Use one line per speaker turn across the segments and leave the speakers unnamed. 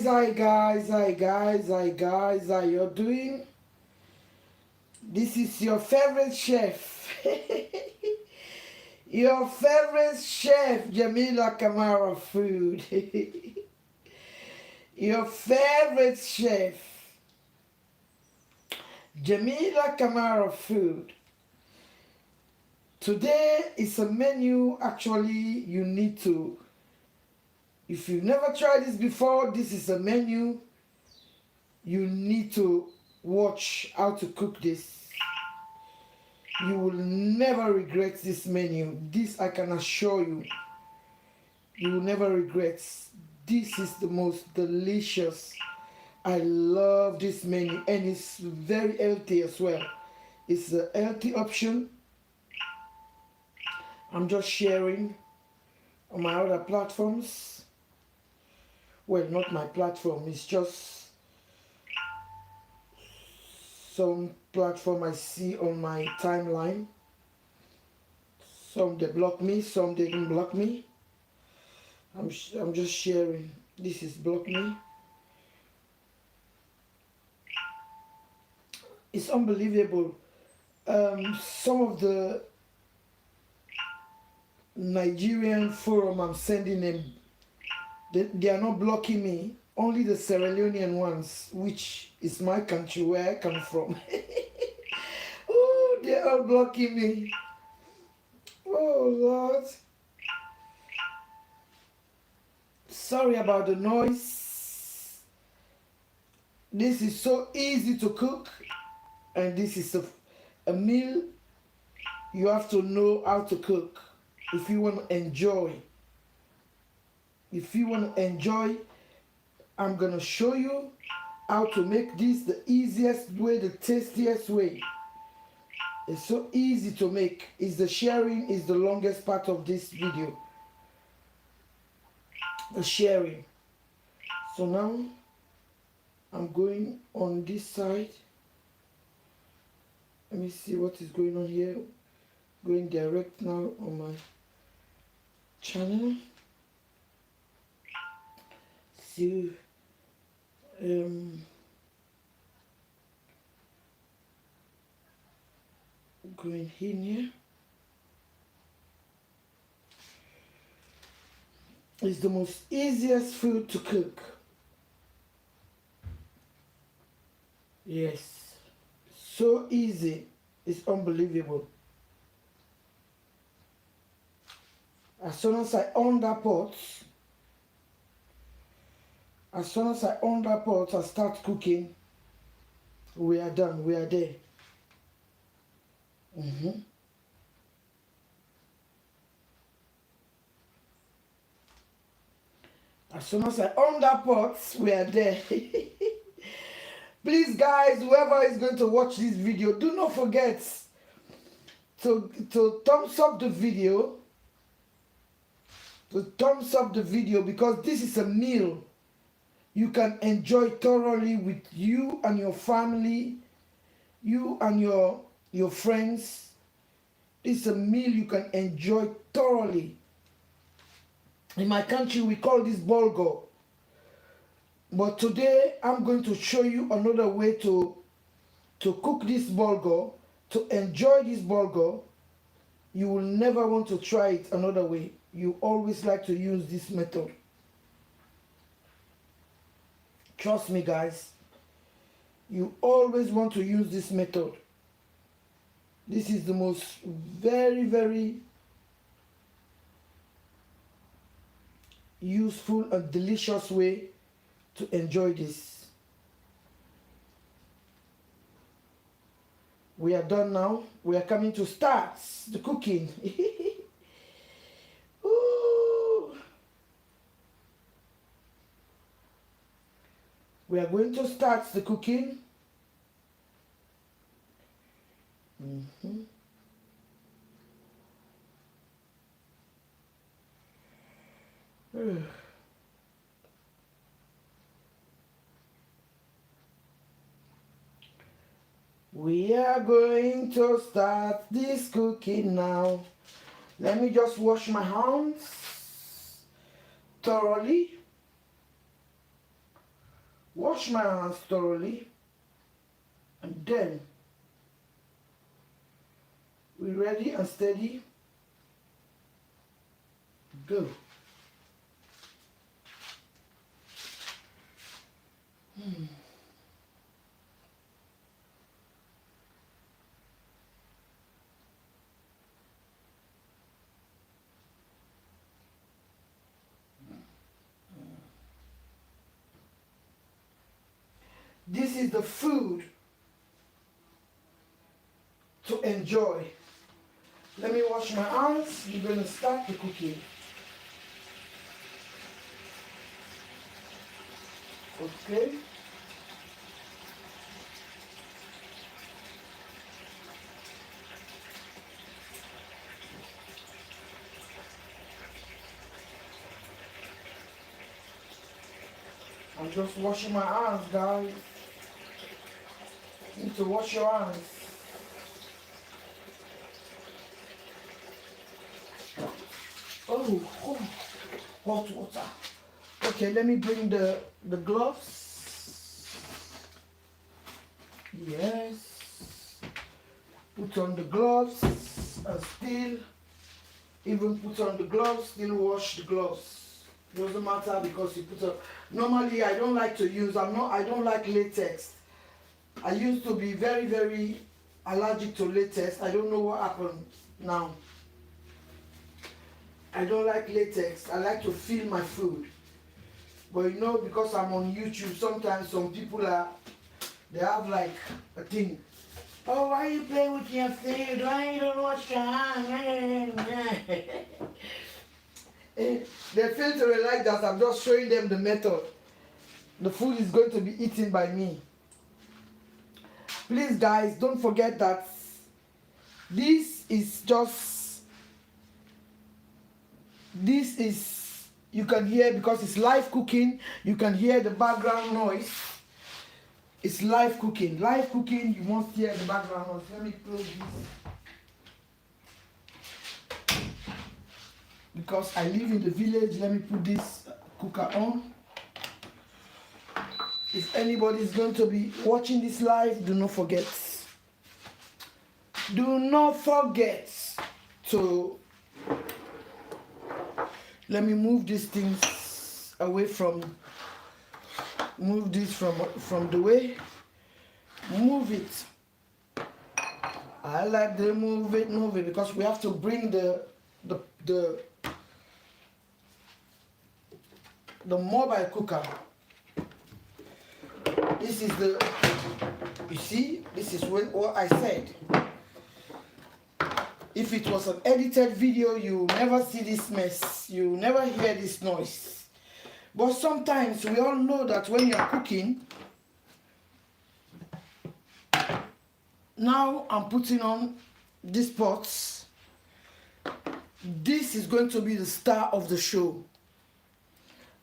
How you doing? This is your favorite chef. Your favorite chef, Jamila Kamara Food. Your favorite chef, Jamila Kamara Food. Today is a menu actually you need to. If you've never tried this before, this is a menu you need to watch how to cook this. You will never regret this menu. This I can assure you. You will never regret. This is the most delicious. I love this menu and it's very healthy as well. It's a healthy option. I'm just sharing on my other platforms. Well, not my platform, it's just some platform I see on my timeline. Some they block me, some they didn't block me. I'm just sharing. This is block me. It's unbelievable. Some of the Nigerian forum I'm sending them, they are not blocking me. Only the Sierra Leonean ones, which is my country where I come from. Oh, they are blocking me. Oh Lord. Sorry about the noise. This is so easy to cook, and this is a meal you have to know how to cook if you want to enjoy. If you want to enjoy, I'm going to show you how to make this the easiest way, the tastiest way. It's so easy to make. It's the sharing is the longest part of this video. The sharing. So now I'm going on this side. Let me see what is going on here. Going direct now on my channel. See, going in here. It's the most easiest food to cook. Yes, so easy. It's unbelievable. As soon as I on that pot, I start cooking. We are done. We are there. As soon as I on that pot, we are there. Please, guys, whoever is going to watch this video, do not forget to thumbs up the video. To thumbs up the video, because this is a meal you can enjoy thoroughly with you and your family, you and your friends. This is a meal you can enjoy thoroughly. In my country, we call this bulgur. But today, I'm going to show you another way to cook this bulgur, to enjoy this bulgur. You will never want to try it another way. You always like to use this method. Trust me, guys. You always want to use this method. This is the most very, very useful and delicious way to enjoy this. We are done now. We are coming to start the cooking. Ooh. We are going to start the cooking. We are going to start this cooking now. Let me just wash my hands thoroughly. Wash my hands thoroughly, and then we're ready and steady. Go. This is the food to enjoy. Let me wash my hands. We're going to start the cooking. Okay. I'm just washing my hands, guys. You need to wash your hands. Oh, hot water. Okay, let me bring the gloves. Yes. Put on the gloves and still, even put on the gloves, still wash the gloves. Doesn't matter because you put on. Normally, I don't like to use. I don't like latex. I used to be very, very allergic to latex. I don't know what happened now. I don't like latex. I like to feel my food. But you know, because I'm on YouTube, sometimes some people they have like a thing. Oh, why you play with your food? Why you don't wash your hands? They fail to realize that I'm just showing them the method. The food is going to be eaten by me. Please, guys, don't forget that this is, you can hear, because it's live cooking, you can hear the background noise. It's live cooking. Live cooking, you must hear the background noise. Let me close this. Because I live in the village, let me put this cooker on. If anybody is going to be watching this live, do not forget. Do not forget to, let me move these things away from, move this from the way. Move it. I like to move it because we have to bring the mobile cooker. This is the, you see, this is what I said. If it was an edited video, you never see this mess. You never hear this noise. But sometimes we all know that when you're cooking, now I'm putting on these pots. This is going to be the star of the show.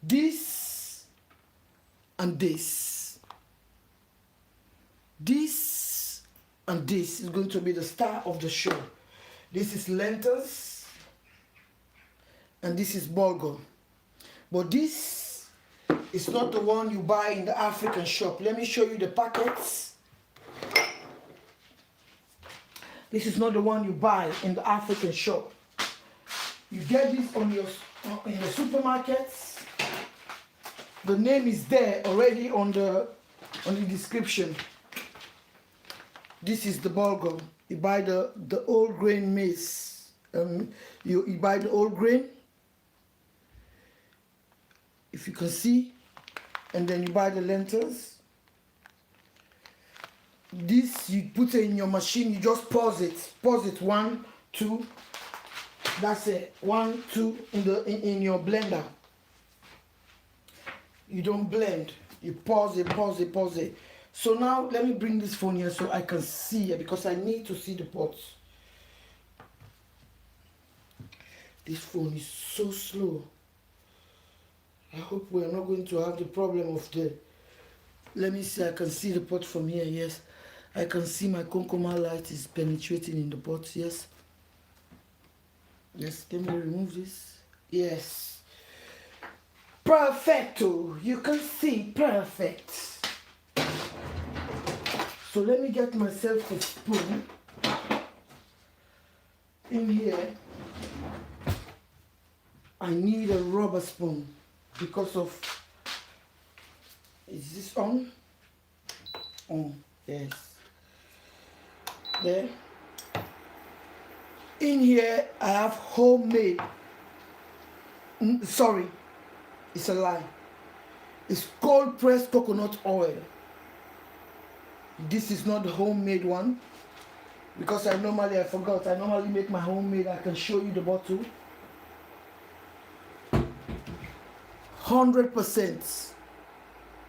This and this. This and this is going to be the star of the show. This is lentils and this is bulgur. But this is not the one you buy in the African shop. Let me show you the packets. This is not the one you buy in the African shop. You get this in the supermarkets. The name is there already on the description. This is the bulgur. You buy the old grain maize. You buy the old grain, if you can see, and then you buy the lentils. This you put it in your machine. You just pause it. Pause it. 1, 2. That's it. 1, 2 in your blender. You don't blend. You pause it. Pause it. Pause it. So now let me bring this phone here so I can see it, because I need to see the pots. This phone is so slow. I hope we are not going to have the problem of the... Let me see, I can see the pot from here, yes. I can see my Konkoma light is penetrating in the pot, yes. Yes, let me remove this. Yes. Perfecto. You can see perfect. So let me get myself a spoon in here. I need a rubber spoon because of, is this on? On, yes. There. In here I have homemade, sorry, it's a lie. It's cold pressed coconut oil. This is not the homemade one because I normally make my homemade. I can show you the bottle. 100%.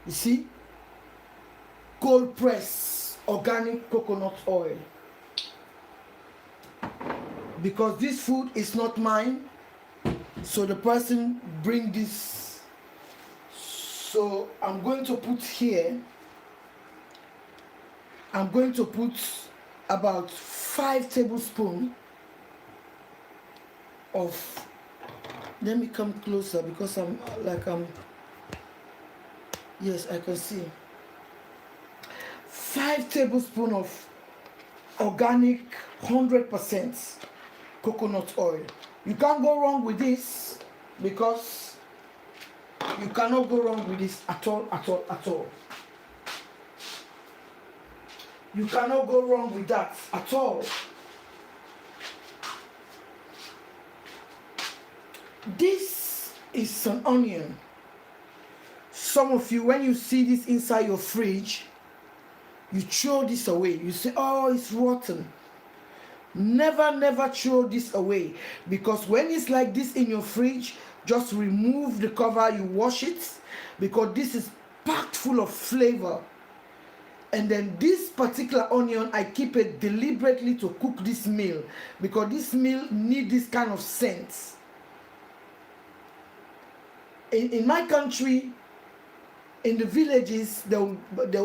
You see? Cold press organic coconut oil. Because this food is not mine, so the person bring this. So I'm going to put here, I'm going to put about 5 tablespoons of, let me come closer because yes, I can see. 5 tablespoons of organic 100% coconut oil. You can't go wrong with this because you cannot go wrong with this at all. You cannot go wrong with that at all. This is an onion. Some of you, when you see this inside your fridge, you throw this away. You say, oh, it's rotten. Never throw this away, because when it's like this in your fridge, just remove the cover, you wash it, because this is packed full of flavor. And then this particular onion, I keep it deliberately to cook this meal, because this meal need this kind of scent. In my country, in the villages, they'll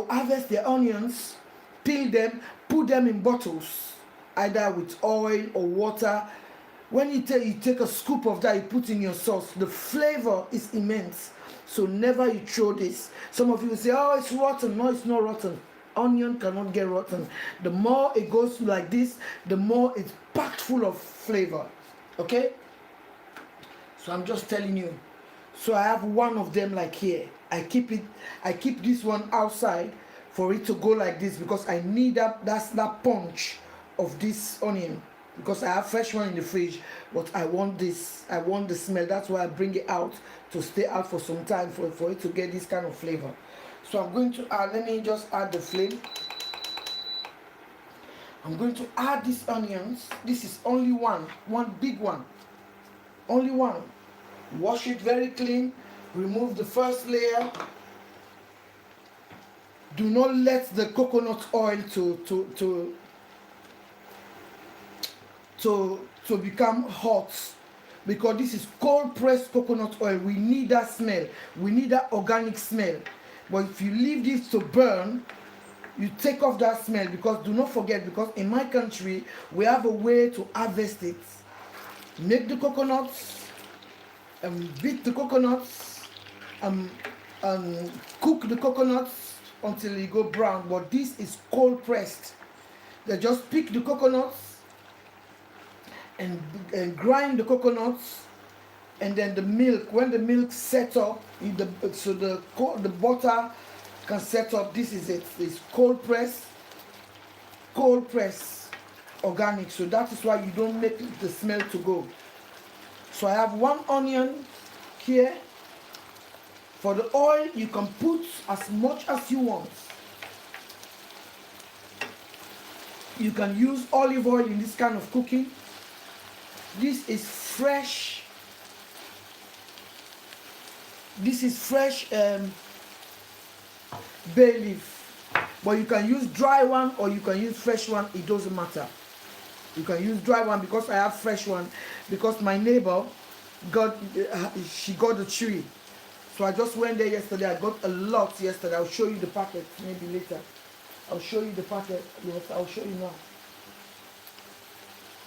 harvest their onions, peel them, put them in bottles, either with oil or water. When you take a scoop of that, you put in your sauce. The flavor is immense. So never you throw this. Some of you will say, oh, it's rotten. No, it's not rotten. Onion cannot get rotten. The more it goes like this, the more it's packed full of flavor. Okay? So I'm just telling you. So I have one of them like here. I keep this one outside for it to go like this, because I need that punch of this onion, because I have fresh one in the fridge, but I want this. I want the smell. That's why I bring it out to stay out for some time for it to get this kind of flavor. So I'm going to add, let me just add the flame. I'm going to add these onions. This is only one big one. Only one. Wash it very clean. Remove the first layer. Do not let the coconut oil to become hot, because this is cold pressed coconut oil. We need that smell. We need that organic smell. But if you leave this to burn, you take off that smell, because do not forget, because in my country we have a way to harvest it. Make the coconuts, beat the coconuts, cook the coconuts until you go brown. But this is cold pressed. They just pick the coconuts and grind the coconuts, and then the milk. When the milk sets up, so the butter can set up. This is it. It's cold press organic. So that is why you don't make the smell to go. So I have one onion here. For the oil, you can put as much as you want. You can use olive oil in this kind of cooking. This is fresh. This is fresh bay leaf. But you can use dry one or you can use fresh one. It doesn't matter. You can use dry one, because I have fresh one, because my neighbor got the tree. So I just went there yesterday. I got a lot yesterday. I'll show you the packet maybe later. I'll show you the packet. Yes, I'll show you now.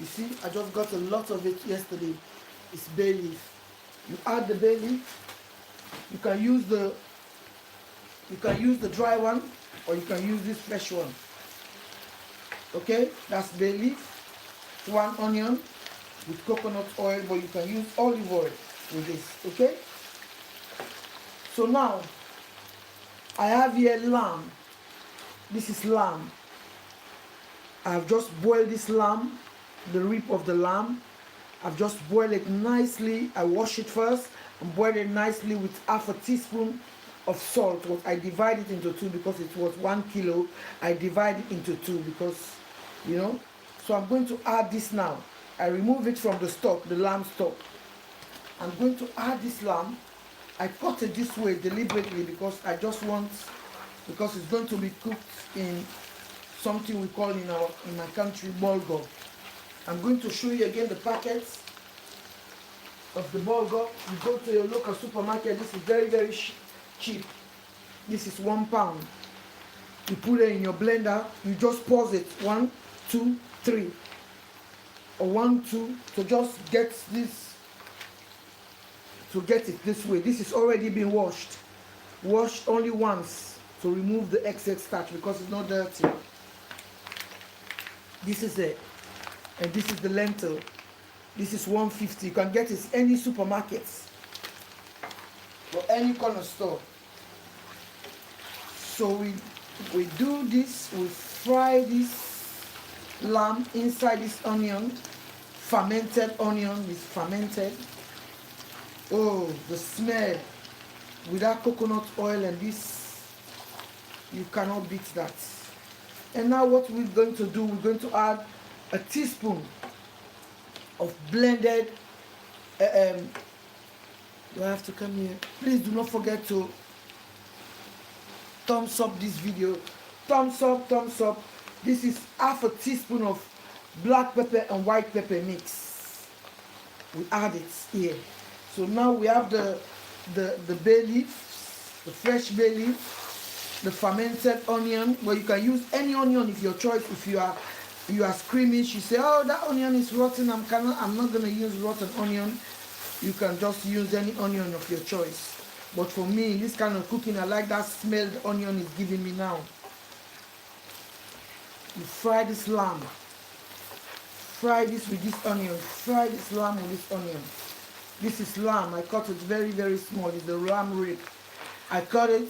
You see, I just got a lot of it yesterday. It's bay leaf. You add the bay leaf. You can use the dry one, or you can use this fresh one. Okay, that's bay leaf, 1 onion with coconut oil, but you can use olive oil with this. Okay, so now I have here lamb. This is lamb. I've just boiled this lamb, the rib of the lamb. I've just boiled it nicely. I wash it first and boil it nicely with half a teaspoon of salt. I divide it into 2 because it was 1 kilo. I divide it into 2 because, you know. So I'm going to add this now. I remove it from the stock, the lamb stock. I'm going to add this lamb. I cut it this way deliberately because I just want, because it's going to be cooked in something we call in my country bulgur. I'm going to show you again the packets of the bulgur. You go to your local supermarket. This is very, very cheap. This is 1 pound. You put it in your blender. You just pause it 1, 2, 3, or 1, 2 to just get this, to get it this way. This is already been washed only once to remove the excess starch because it's not dirty. This is it, and this is the lentil. This is 150. You can get it in any supermarkets or any corner store. So we do this. We fry this lamb inside this onion, fermented onion. Is fermented. Oh, the smell with that coconut oil and this, you cannot beat that. And now what we're going to do, we're going to add a teaspoon of blended, do I have to come here? Please do not forget to thumbs up this video. Thumbs up, thumbs up. This is half a teaspoon of black pepper and white pepper mix. We add it here. So now we have the bay leaf, the fresh bay leaf, the fermented onion. Well, you can use any onion if your choice. If you are squeamish, you say, oh, that onion is rotten, I'm not gonna use rotten onion. You can just use any onion of your choice. But for me, this kind of cooking, I like that smell the onion is giving me now. You fry this lamb. Fry this with this onion. Fry this lamb with this onion. This is lamb. I cut it very, very small. It's the lamb rib. I cut it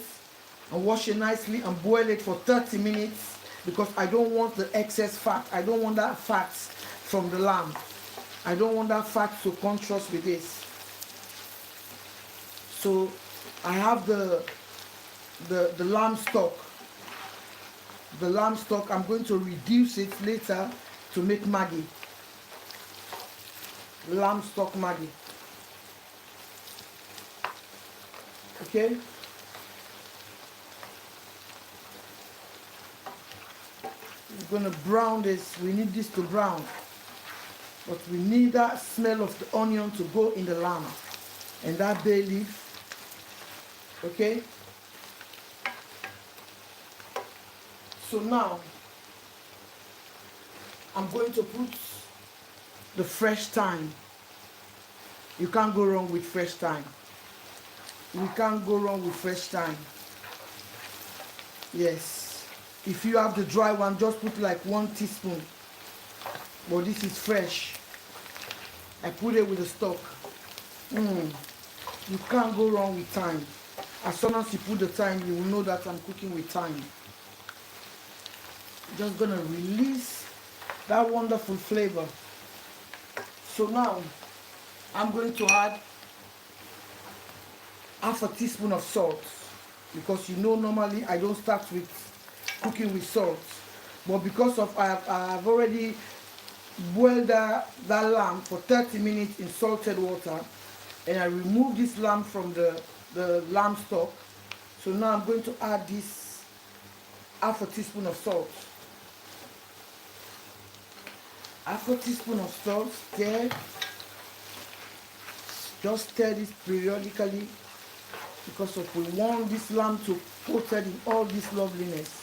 and wash it nicely and boil it for 30 minutes because I don't want the excess fat. I don't want that fat from the lamb. I don't want that fat to contrast with this. So I have the lamb stock. The lamb stock, I'm going to reduce it later to make Maggi. Lamb stock Maggi. Okay? We're going to brown this. We need this to brown. But we need that smell of the onion to go in the lamb. And that bay leaf. Okay? So now, I'm going to put the fresh thyme. You can't go wrong with fresh thyme. We can't go wrong with fresh thyme. Yes. If you have the dry one, just put like 1 teaspoon. But this is fresh. I put it with the stock. You can't go wrong with thyme. As soon as you put the thyme, you will know that I'm cooking with thyme. Just gonna release that wonderful flavor. So now, I'm going to add half a teaspoon of salt, because you know normally I don't start with cooking with salt, but because of I have already boiled that lamb for 30 minutes in salted water, and I remove this lamb from the lamb stock. So now I'm going to add this half a teaspoon of salt. Half a teaspoon of salt. Stir. Just stir this periodically, because we want this lamb to coated in all this loveliness.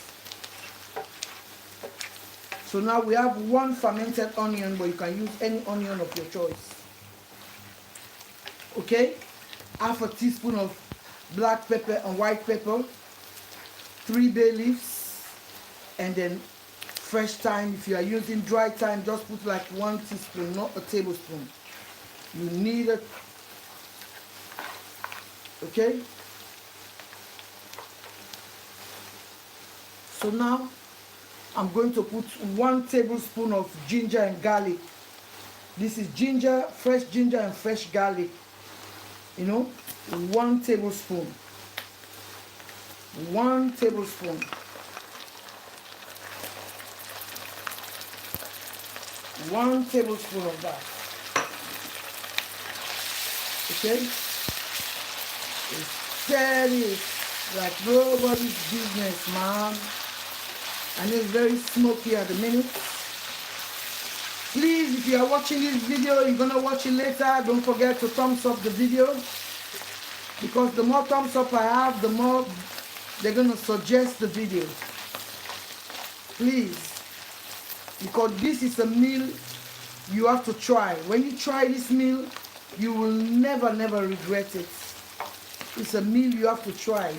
So now we have 1 fermented onion, but you can use any onion of your choice. Okay? Half a teaspoon of black pepper and white pepper, 3 bay leaves, and then fresh thyme. If you are using dry thyme, just put like 1 teaspoon, not a tablespoon. You need it. Okay? So now I'm going to put 1 tablespoon of ginger and garlic. This is ginger, fresh ginger and fresh garlic. You know, 1 tablespoon. 1 tablespoon. 1 tablespoon of that. Okay? It's steady like nobody's business, man. And it's very smoky at the minute. Please, if you are watching this video, you're gonna watch it later, don't forget to thumbs up the video, because the more thumbs up I have, the more they're gonna suggest the video. Please, because this is a meal you have to try. When you try this meal, you will never regret it. It's a meal you have to try.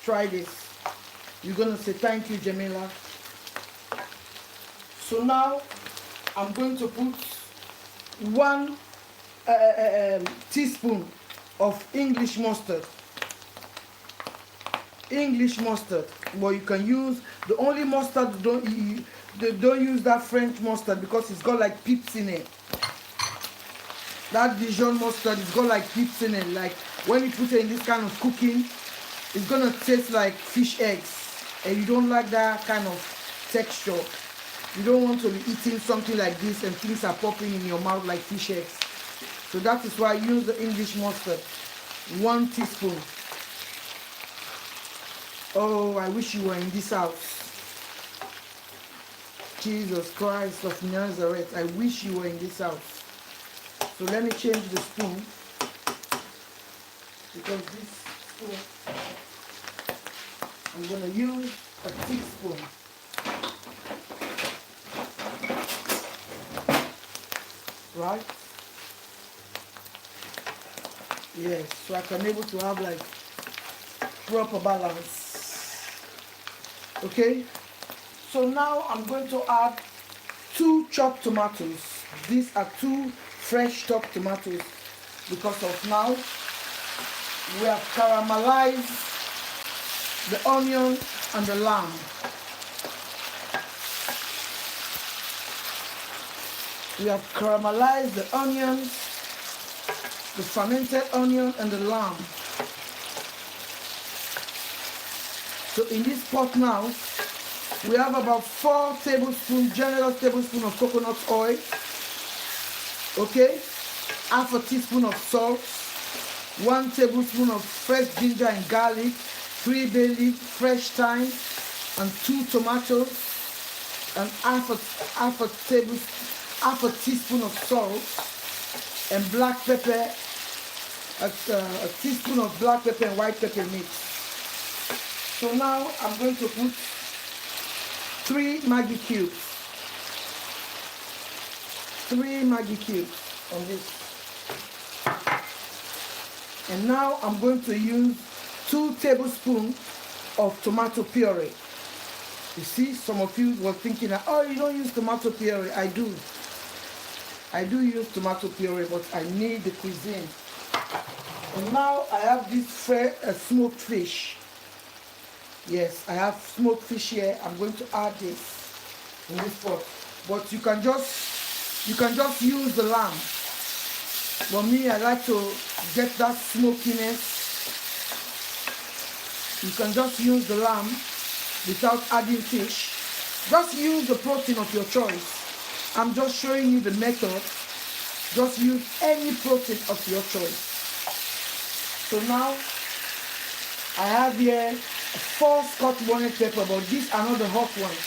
Try this. You're gonna say thank you, Jamila. So now I'm going to put 1 teaspoon of English mustard. English mustard. Well, you can use the only mustard. Don't use that French mustard because it's got like pips in it. That Dijon mustard, it's got like pips in it. Like when you put it in this kind of cooking, it's gonna taste like fish eggs, and you don't like that kind of texture. You don't want to be eating something like this and things are popping in your mouth like fish eggs. So that is why I use the English mustard. 1 teaspoon. Oh, I wish you were in this house. Jesus Christ of Nazareth, I wish you were in this house. So let me change the spoon, because this spoon, I'm going to use a teaspoon. Right? Yes, so I can able to have like proper balance. Okay? So now I'm going to add 2 chopped tomatoes. These are 2 fresh chopped tomatoes, because of now we have caramelized the onion and the lamb. We have caramelized the onions, the fermented onion and the lamb. So in this pot now, we have about 4 tablespoons, generous tablespoon of coconut oil. Okay, half a teaspoon of salt, 1 tablespoon of fresh ginger and garlic, 3 bay leaf, fresh thyme, and 2 tomatoes, and half a teaspoon of salt, and black pepper, a teaspoon of black pepper and white pepper mixed. So now I'm going to put 3 Maggi cubes. 3 Maggi cubes on this. And now I'm going to use 2 tablespoons of tomato puree. You see, some of you were thinking that, oh, you don't use tomato puree. I do. I do use tomato puree, but I need the cuisine. And now I have this smoked fish. Yes, I have smoked fish here. I'm going to add this in this pot. But you can just use the lamb. But me, I like to get that smokiness. You can just use the lamb without adding fish. Just use the protein of your choice. I'm just showing you the method. Just use any protein of your choice. So now I have here 4 Scotch bonnet pepper, but these are not the hot ones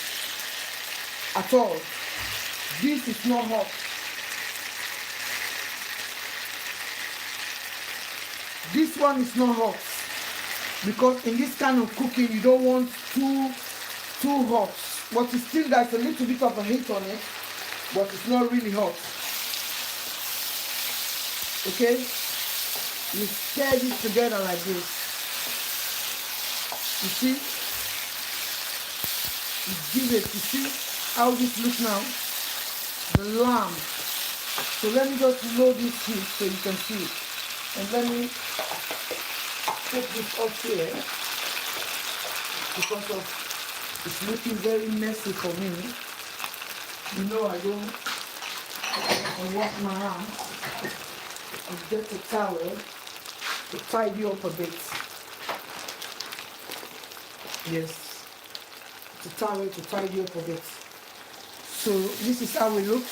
at all. This is not hot. This one is not hot, because in this kind of cooking you don't want too hot. But it's still, there's a little bit of a heat on it, but it's not really hot. Okay? You stir this together like this. You see, you give it. You see how this looks now? The lamb. So let me just load this heat so you can see it. And let me put this up here because of it's looking very messy for me. You know I don't wash my hands. I'll get a towel to tidy up a bit. Yes, it's a towel to tidy up a bit. So this is how it looks.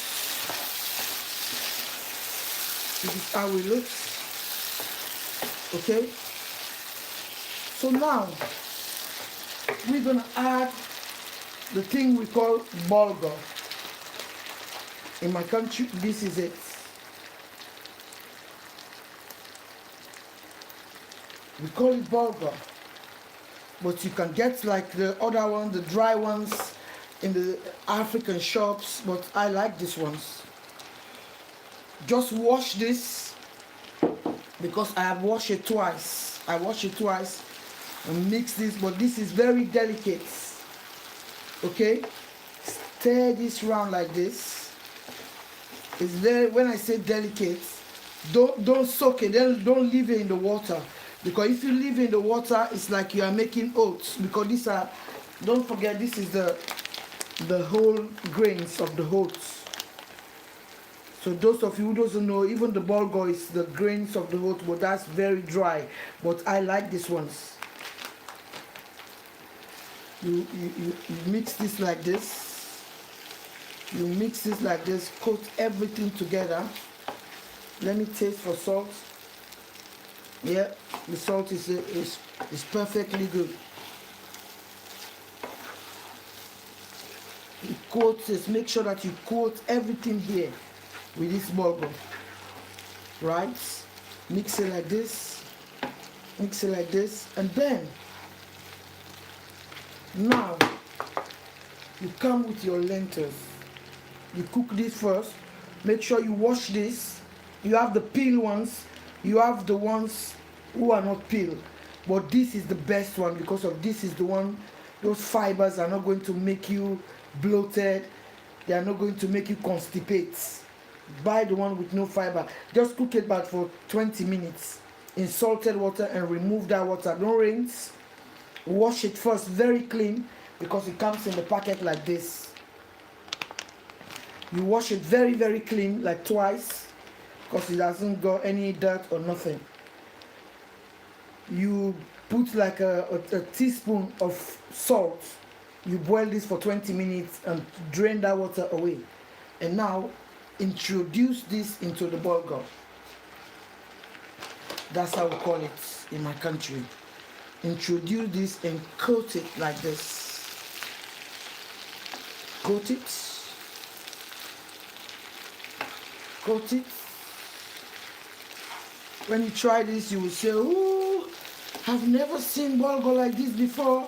This is how it looks. Okay. So now we're gonna add the thing we call bulgur. In my country, this is it. We call it bulgur, but you can get like the other ones, the dry ones in the African shops, but I like these ones. Just wash this because I have washed it twice. I washed it twice and mix this, but this is very delicate. Okay, stir this round like this. It's very, when I say delicate, don't soak it, then don't leave it in the water, because if you leave it in the water, it's like you are making oats, because these are, don't forget, this is the whole grains of the oats. So those of you who doesn't know, even the bulgur is the grains of the oats, but that's very dry, but I like these ones. You mix this like this. You mix this like this, coat everything together. Let me taste for salt. Yeah, the salt is perfectly good. You coat this, make sure that you coat everything here with this bulgur. Right? Mix it like this. Mix it like this. And then, now, you come with your lentils. You cook this first. Make sure you wash this. You have the peel ones. You have the ones who are not peeled. But this is the best one because of this is the one, those fibers are not going to make you bloated. They are not going to make you constipate. Buy the one with no fiber. Just cook it back for 20 minutes in salted water and remove that water. Don't rinse. Wash it first very clean because it comes in the packet like this. You wash it very, very clean, like twice, because it hasn't got any dirt or nothing. You put like a teaspoon of salt. You boil this for 20 minutes and drain that water away. And now, introduce this into the bulgur. That's how we call it in my country. Introduce this and coat it like this. Coat it. Coat it. When you try this, you will say, "Oh, I've never seen bulgur like this before.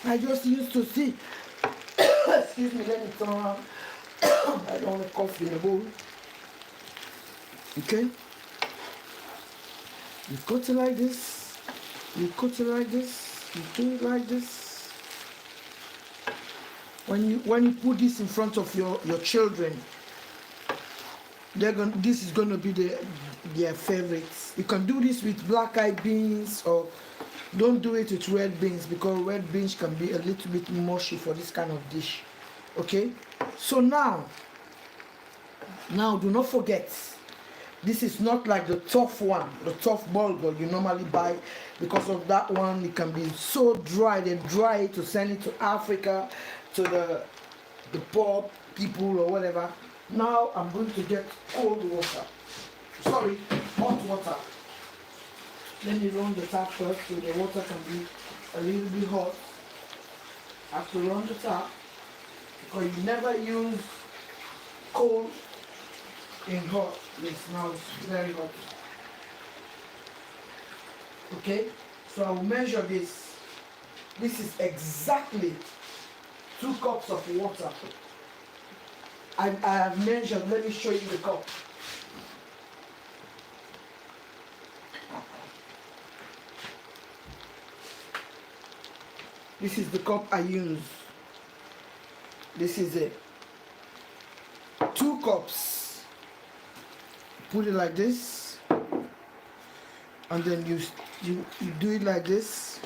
I just used to see." Excuse me, let me turn around. I don't want to cough in the bowl. Okay? You cut it like this. You cut it like this. You do it like this. When you put this in front of your children, this is going to be their favorites. You can do this with black-eyed beans, or don't do it with red beans because red beans can be a little bit mushy for this kind of dish. Okay? So now do not forget, this is not like the tough one, the tough bulgur you normally buy, because of that one it can be so dry. They dry it to send it to Africa, to the poor people or whatever. Now I'm going to get cold water. Sorry, hot water. Let me run the tap first so the water can be a little bit hot. I have to run the tap because you never use cold in hot. Yes, now it's very hot. Okay, so I will measure this. This is exactly 2 cups of water. I have measured. Let me show you the cup. This is the cup I use. This is it. 2 cups. Put it like this, and then you do it like this.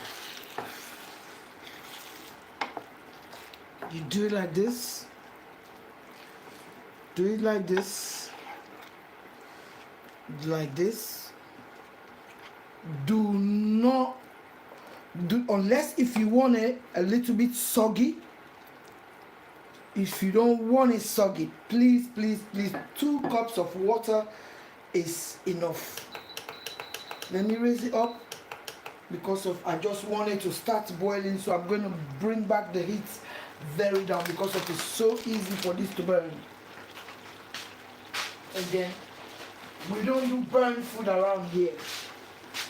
You do it like this. Do it like this. Like this. Do not do, unless if you want it a little bit soggy. If you don't want it soggy, please 2 cups of water is enough. Let me raise it up because of I just want it to start boiling, so I'm going to bring back the heat very down because of it's so easy for this to burn. And then we don't do burn food around here.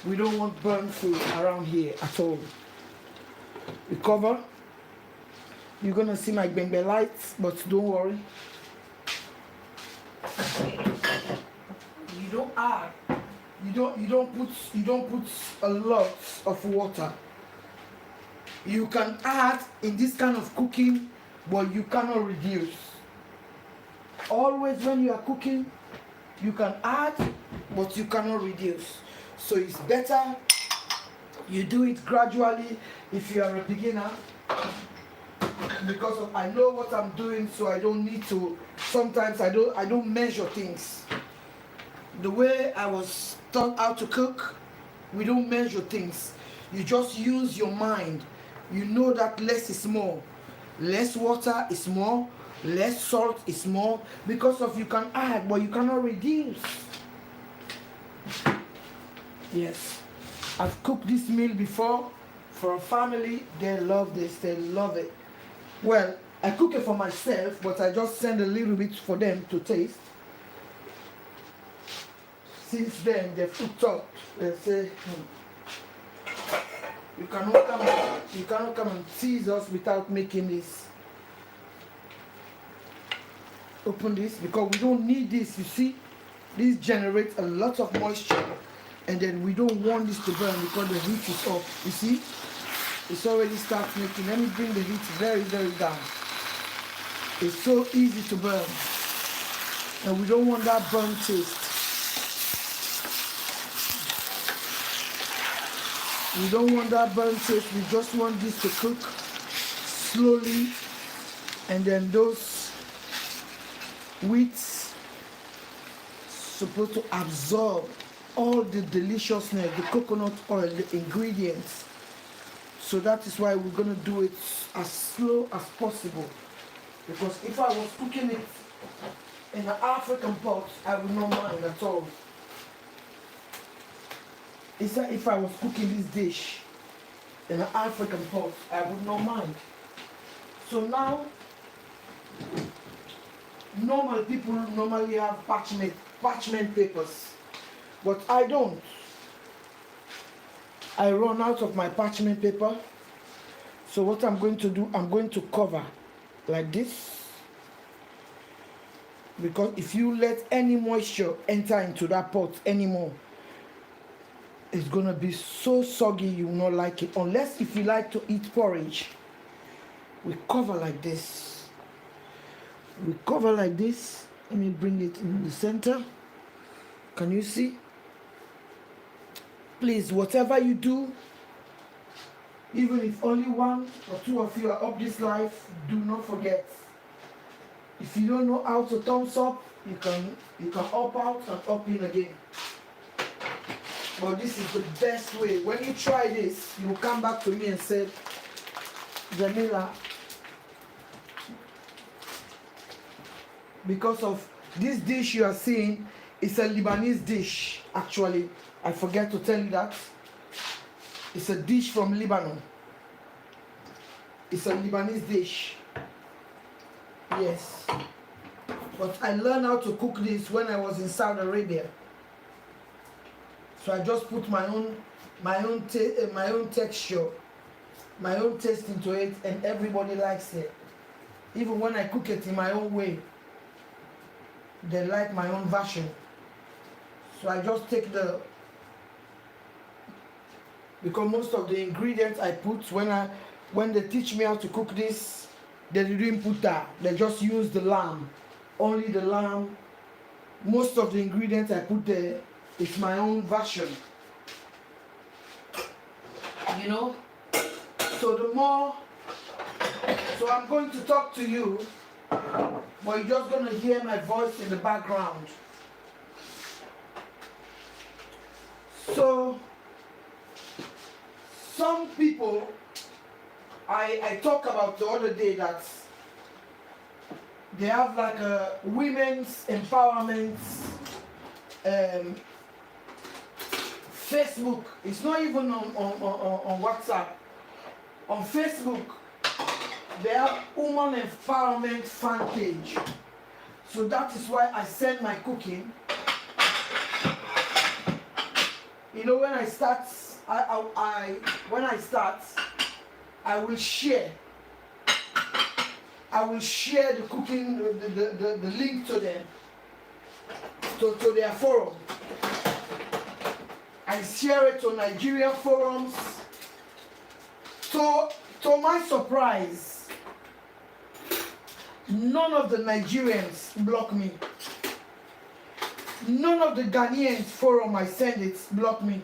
We don't want burn food around here at all. We cover. You're gonna see my bembe lights, but don't worry. You don't add. You don't put a lot of water. You can add in this kind of cooking, but you cannot reduce. Always when you are cooking, you can add, but you cannot reduce. So it's better you do it gradually if you are a beginner, because of, I know what I'm doing, so I don't need to. Sometimes I don't measure things. The way I was taught how to cook, we don't measure things. You just use your mind. You know that less is more. Less water is more. Less salt is more. Because of you can add, but you cannot reduce. Yes. I've cooked this meal before for a family. They love this. They love it. Well, I cook it for myself, but I just send a little bit for them to taste. Since then, they've hooked up. They say, you cannot come and tease us without making this. Open this, because we don't need this. You see, this generates a lot of moisture, and then we don't want this to burn because the heat is up. You see, it's already starts making. Let me bring the heat very, very down. It's so easy to burn, and we don't want that burn taste. We don't want that burn taste. We just want this to cook slowly, and then those wheats supposed to absorb all the deliciousness, the coconut oil, the ingredients. So that is why we're going to do it as slow as possible. Because if I was cooking it in an African pot, I would not mind at all. It's like if I was cooking this dish in an African pot, I would not mind. So now, normal people normally have parchment papers, but I don't. I run out of my parchment paper. So what I'm going to do, I'm going to cover like this. Because if you let any moisture enter into that pot anymore, it's going to be so soggy you will not like it. Unless if you like to eat porridge. We cover like this. We cover like this. Let me bring it in the center. Can you see? Please, whatever you do, even if only 1 or 2 of you are up this life, do not forget. If you don't know how to thumbs up, you can up out and up in again. But this is the best way. When you try this, you will come back to me and say, Jamila, because of this dish you are seeing, it's a Lebanese dish, actually. I forget to tell you that. It's a dish from Lebanon. It's a Lebanese dish. Yes. But I learned how to cook this when I was in Saudi Arabia. So I just put my own texture, my own taste into it, and everybody likes it. Even when I cook it in my own way, they like my own version. So I just take because most of the ingredients I put when when they teach me how to cook this, they didn't put that. They just use the lamb, only the lamb. Most of the ingredients I put there, it's my own version. You know? So so I'm going to talk to you, but you're just going to hear my voice in the background. So, some people, I talked about the other day that they have like a women's empowerment Facebook. It's not even on WhatsApp. On Facebook, they have woman empowerment fan page. So that is why I send my cooking. You know, when I start, I will share. I will share the cooking, the link to them, to their forum. I share it to Nigerian forums. To my surprise, none of the Nigerians block me. None of the Ghanaians forum I send it block me.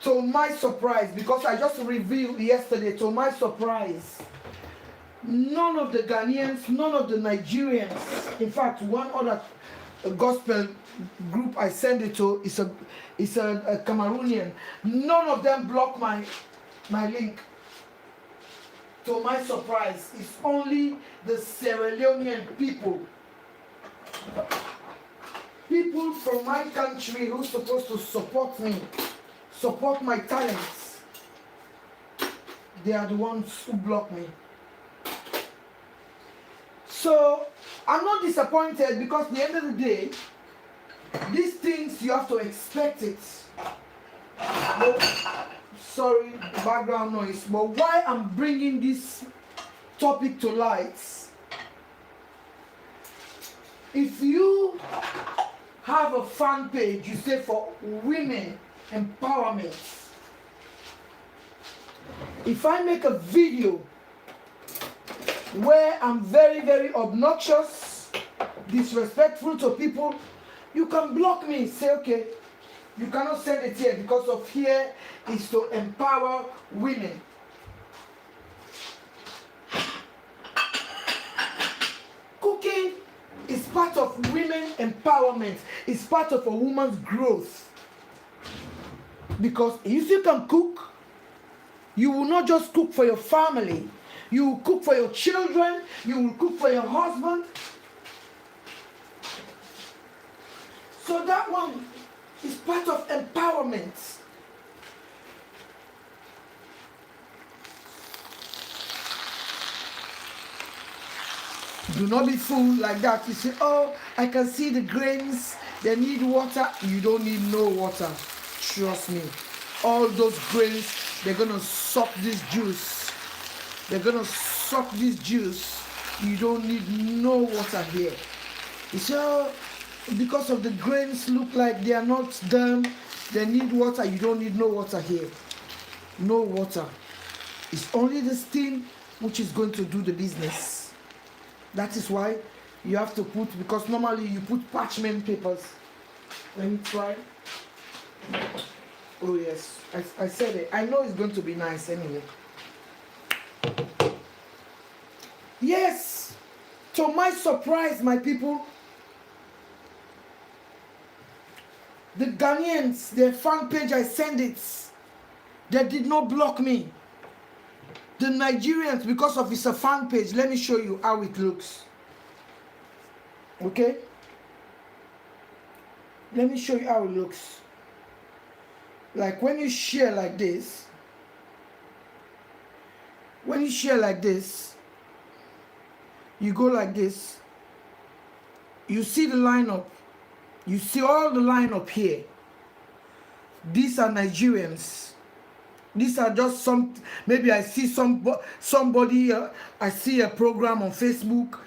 To my surprise, because I just revealed yesterday, to my surprise, none of the Ghanaians, none of the Nigerians, in fact, one other gospel group I send it to is a Cameroonian. None of them block my link. To my surprise, it's only the Sierra Leonean people. People from my country who's supposed to support me, support my talents, they are the ones who block me. So I'm not disappointed, because at the end of the day, these things you have to expect it. But, sorry, background noise. But why I'm bringing this topic to light? If you have a fan page, you say for women empowerment. If I make a video where I'm very, very obnoxious, disrespectful to people, you can block me. Say, okay, you cannot send it here, because of here is to empower women. Cooking is part of women empowerment. It's part of a woman's growth. Because if you can cook, you will not just cook for your family. You will cook for your children. You will cook for your husband. So that one is part of empowerment. Do not be fooled like that. You say, oh, I can see the grains. They need water. You don't need no water. Trust me. All those grains, they're going to suck this juice. They're going to suck this juice. You don't need no water here. You say, oh, because of the grains look like they are not done, they need water. You don't need no water here. No water. It's only the steam which is going to do the business. That is why you have to put, because normally you put parchment papers. Let me try. Oh yes, I said it. I know it's going to be nice anyway. Yes, to my surprise, my people, the Ghanaians, their fan page, I send it. They did not block me. The Nigerians, because of it's a fan page, let me show you how it looks. Okay? Let me show you how it looks. Like when you share like this, you go like this, you see the lineup, you see all the lineup here. These are Nigerians. These are just some, maybe I see somebody, I see a program on Facebook,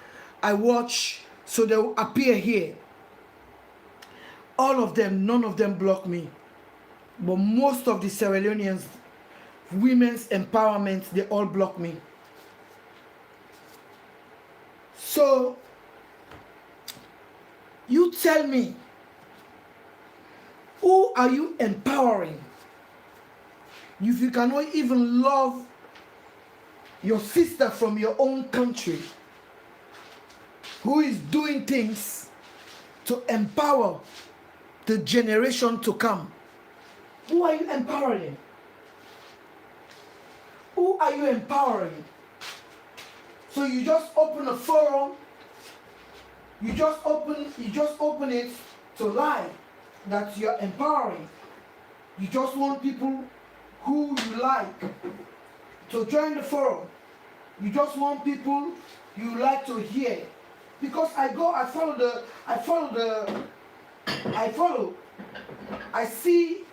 I watch, so they will appear here. All of them, none of them block me. But most of the Sierra Leoneans women's empowerment, they all block me. So you tell me, who are you empowering if you cannot even love your sister from your own country who is doing things to empower the generation to come? Who are you empowering? Who are you empowering? So you just open a forum, you just open it to lie that you're empowering. You just want people who you like to join the forum. You just want people you like to hear. Because I see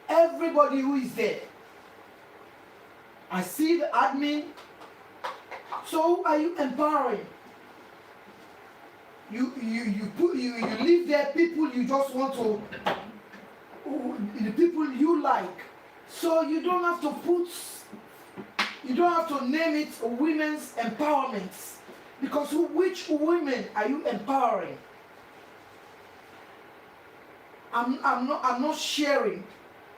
everybody who is there. I see the admin. So who are you empowering? You leave there people you just want to, the people you like. So you don't have to name it women's empowerment, because which women are you empowering? I'm not sharing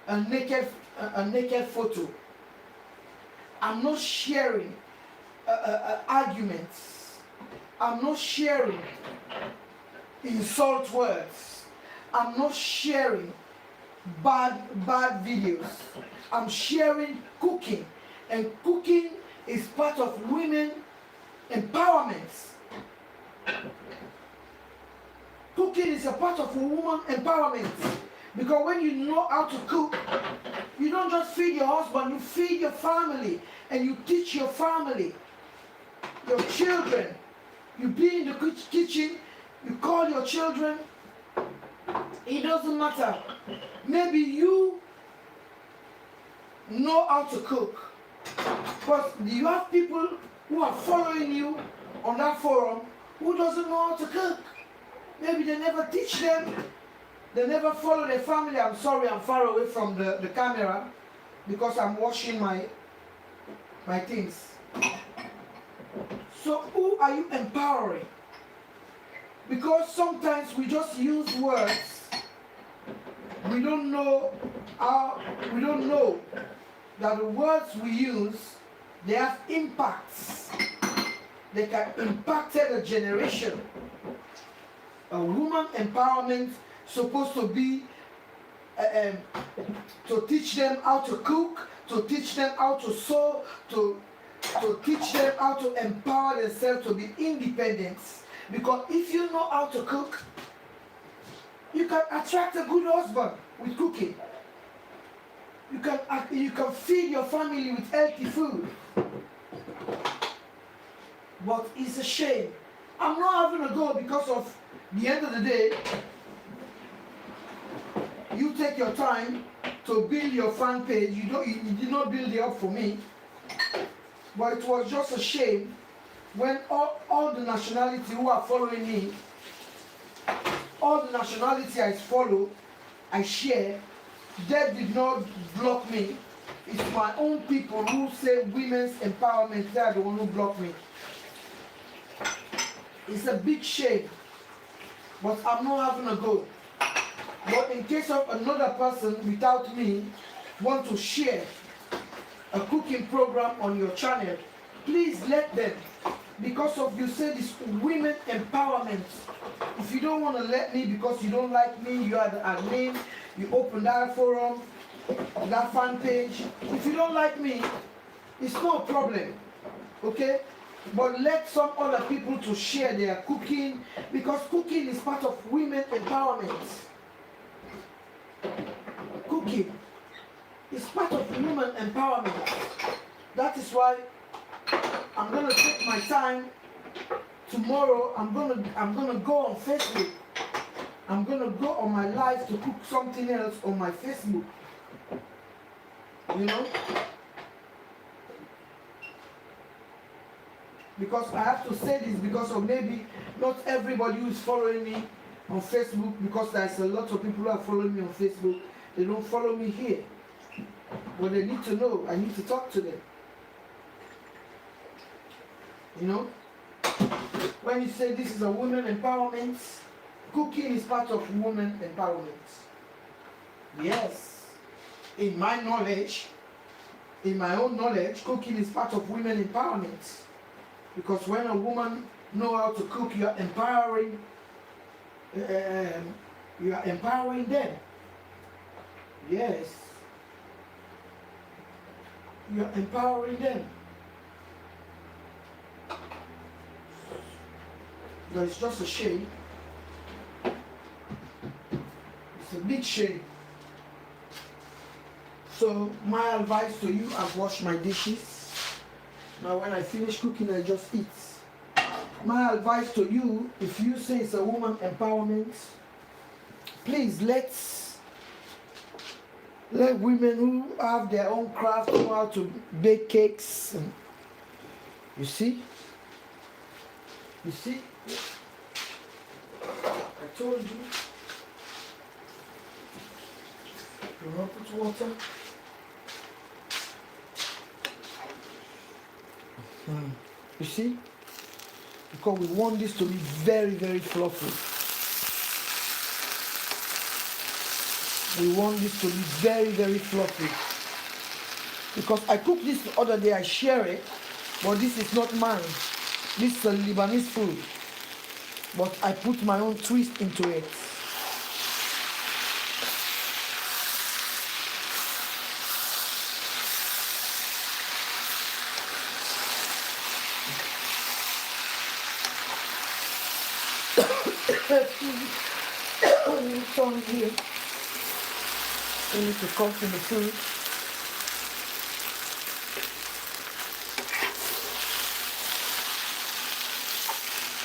a naked photo. I'm not sharing arguments. I'm not sharing insult words. I'm not sharing bad videos. I'm sharing cooking, and cooking is part of women empowerment. Cooking is a part of woman empowerment, because when you know how to cook, you don't just feed your husband, you feed your family, and you teach your family, your children. You be in the kitchen, you call your children. It doesn't matter. Maybe you know how to cook, but you have people who are following you on that forum who doesn't know how to cook. Maybe they never teach them. They never follow their family. I'm sorry, I'm far away from the camera because I'm washing my things. So who are you empowering? Because sometimes we just use words. We don't know that the words we use, they have impacts. They can impact a generation. A woman empowerment supposed to be to teach them how to cook, to teach them how to sew, to teach them how to empower themselves to be independent. Because if you know how to cook, you can attract a good husband with cooking. You can feed your family with healthy food. But it's a shame. I'm not having a go because of the end of the day, you take your time to build your fan page. You did not build it up for me. But it was just a shame when all the nationality who are following me, all the nationality I follow, I share, they did not block me. It's my own people who say women's empowerment, they are the one who block me. It's a big shame, but I'm not having a go. But in case of another person without me want to share a cooking program on your channel, please let them. Because of you say this women empowerment. If you don't want to let me because you don't like me, you are the admin, you open that forum, that fan page. If you don't like me, it's no problem. Okay? But let some other people to share their cooking, because cooking is part of women empowerment. Cooking is part of women empowerment. That is why I'm gonna take my time tomorrow. I'm gonna go on Facebook. I'm gonna go on my live to cook something else on my Facebook. You know? Because I have to say this because of maybe not everybody who is following me on Facebook, because there's a lot of people who are following me on Facebook, they don't follow me here. But they need to know. I need to talk to them. You know? When you say this is a women empowerment, cooking is part of women empowerment. Yes. In my knowledge, in my own knowledge, cooking is part of women empowerment. Because when a woman know how to cook, you are empowering them. Yes. You are empowering them. But it's just a shame. It's a big shame. So my advice to you, I've washed my dishes. Now when I finish cooking, I just eat. My advice to you, if you say it's a woman empowerment, please let women who have their own craft know how to bake cakes. You see? You see? I told you. You want to put water? You see? Because we want this to be very, very fluffy. We want this to be very, very fluffy. Because I cooked this the other day, I share it, but this is not mine. This is a Lebanese food. But I put my own twist into it. It's on here. We need to cook in the food.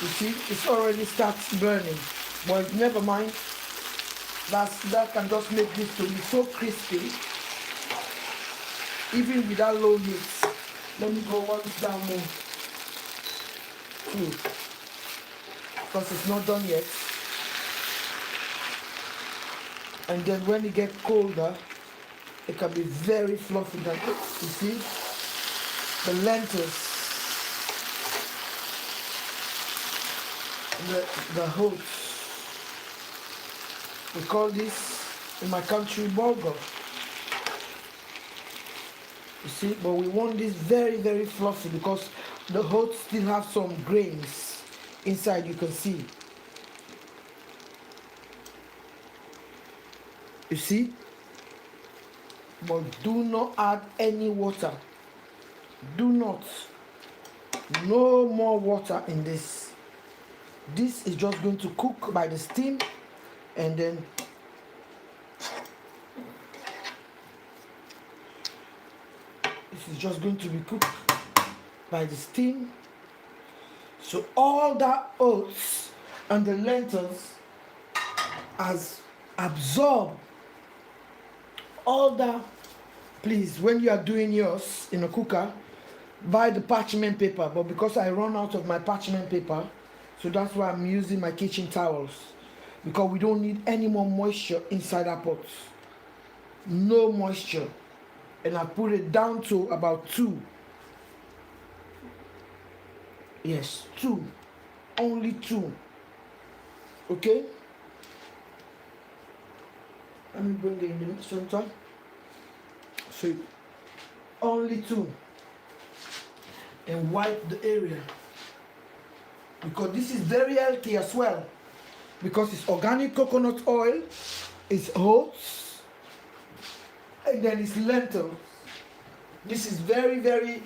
You see, it's already starts burning. But never mind. That can just make this to be so crispy. Even without low heat. Let me go one down more. Two. Because it's not done yet. And then when it gets colder, it can be very fluffy. You see? The lentils. The oats. We call this in my country bulgur. You see, but we want this very, very fluffy because the oats still have some grains inside, you can see. You see? But do not add any water. Do not. No more water in this. This is just going to cook by the steam, and then this is just going to be cooked by the steam. So all that oats and the lentils has absorbed all that. Please, when you are doing yours in a cooker, buy the parchment paper. But because I run out of my parchment paper, so that's why I'm using my kitchen towels, because we don't need any more moisture inside our pots. No moisture. And I put it down to about 2. Yes, 2. Only 2. Okay? Let me bring it in the center. So, only 2. And wipe the area. Because this is very healthy as well. Because it's organic coconut oil, it's oats, and then it's lentils. This is very, very,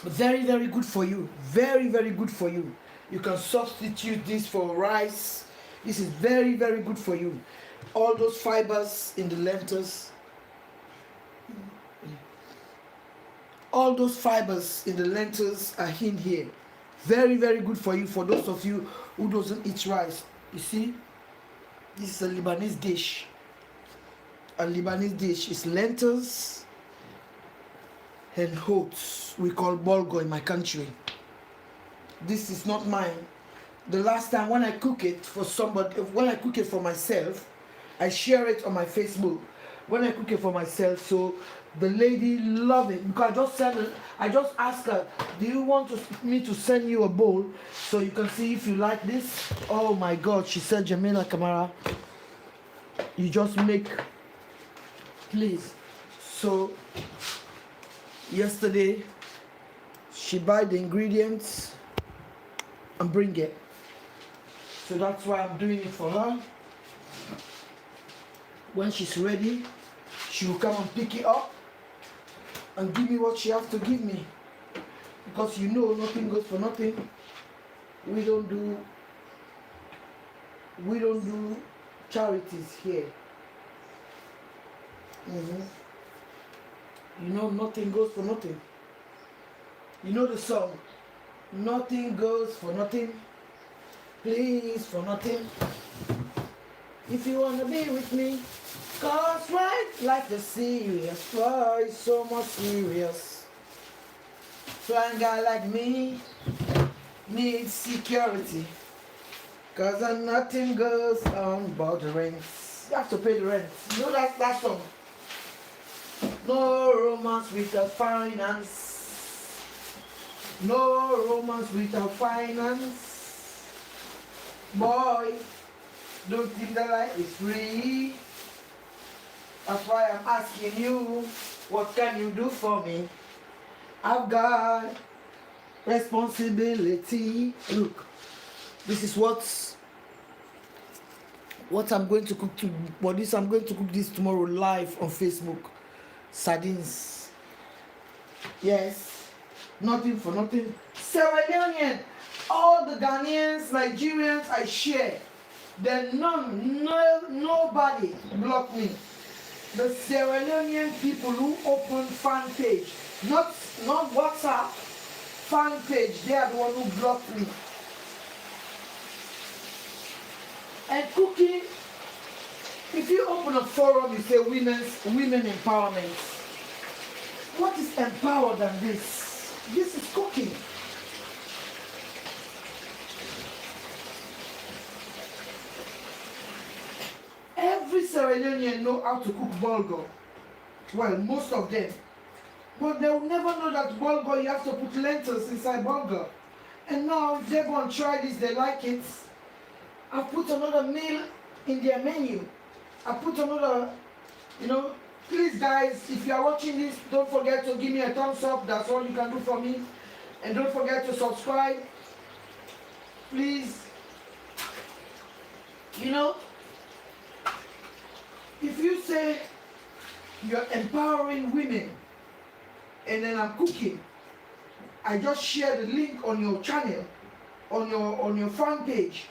very good for you. Very, very good for you. You can substitute this for rice. This is very, very good for you. All those fibers in the lentils. All those fibers in the lentils are in here. Very, very good for you. For those of you who doesn't eat rice. You see, this is a Lebanese dish. A Lebanese dish is lentils and oats. We call bulgur in my country. This is not mine. The last time when I cook it for somebody, when I cook it for myself, I share it on my Facebook. when I cook it for myself. So the lady loved it because I just asked her, do you want me to send you a bowl so you can see if you like this? Oh my God, she said, Jamila Kamara, you just make, please. So yesterday she buy the ingredients and bring it. So that's why I'm doing it for her. When she's ready, she will come and pick it up and give me what she has to give me. Because you know nothing goes for nothing. We don't do charities here. You know nothing goes for nothing. You know the song, nothing goes for nothing, please for nothing. If you wanna be with me, cause right, life is serious, why so much serious. Flying guy like me needs security, cause nothing goes on but the rent. You have to pay the rent. You know that song? No romance without finance. No romance without finance. Boy, don't think that life is free. That's why I'm asking you, what can you do for me? I've got responsibility. Look, this is what I'm going to cook I'm going to cook this tomorrow live on Facebook. Sardines. Yes. Nothing for nothing. Sierra Leonean. All the Ghanaians, Nigerians I share. Then nobody blocked me. The Sierra Leonean people who opened fan page, not WhatsApp, fan page, they are the one who blocked me. And cooking, if you open a forum, you say women empowerment. What is empowered than this? This is cooking. Every Sierra Leonean know how to cook bulgur. Well, most of them. But they will never know that bulgur, you have to put lentils inside bulgur. And now, if they go and try this, they like it. I've put another meal in their menu. I put another, please guys, if you are watching this, don't forget to give me a thumbs up. That's all you can do for me. And don't forget to subscribe. Please. If you say you're empowering women and then I'm cooking, I just share the link on your channel, on your fan page,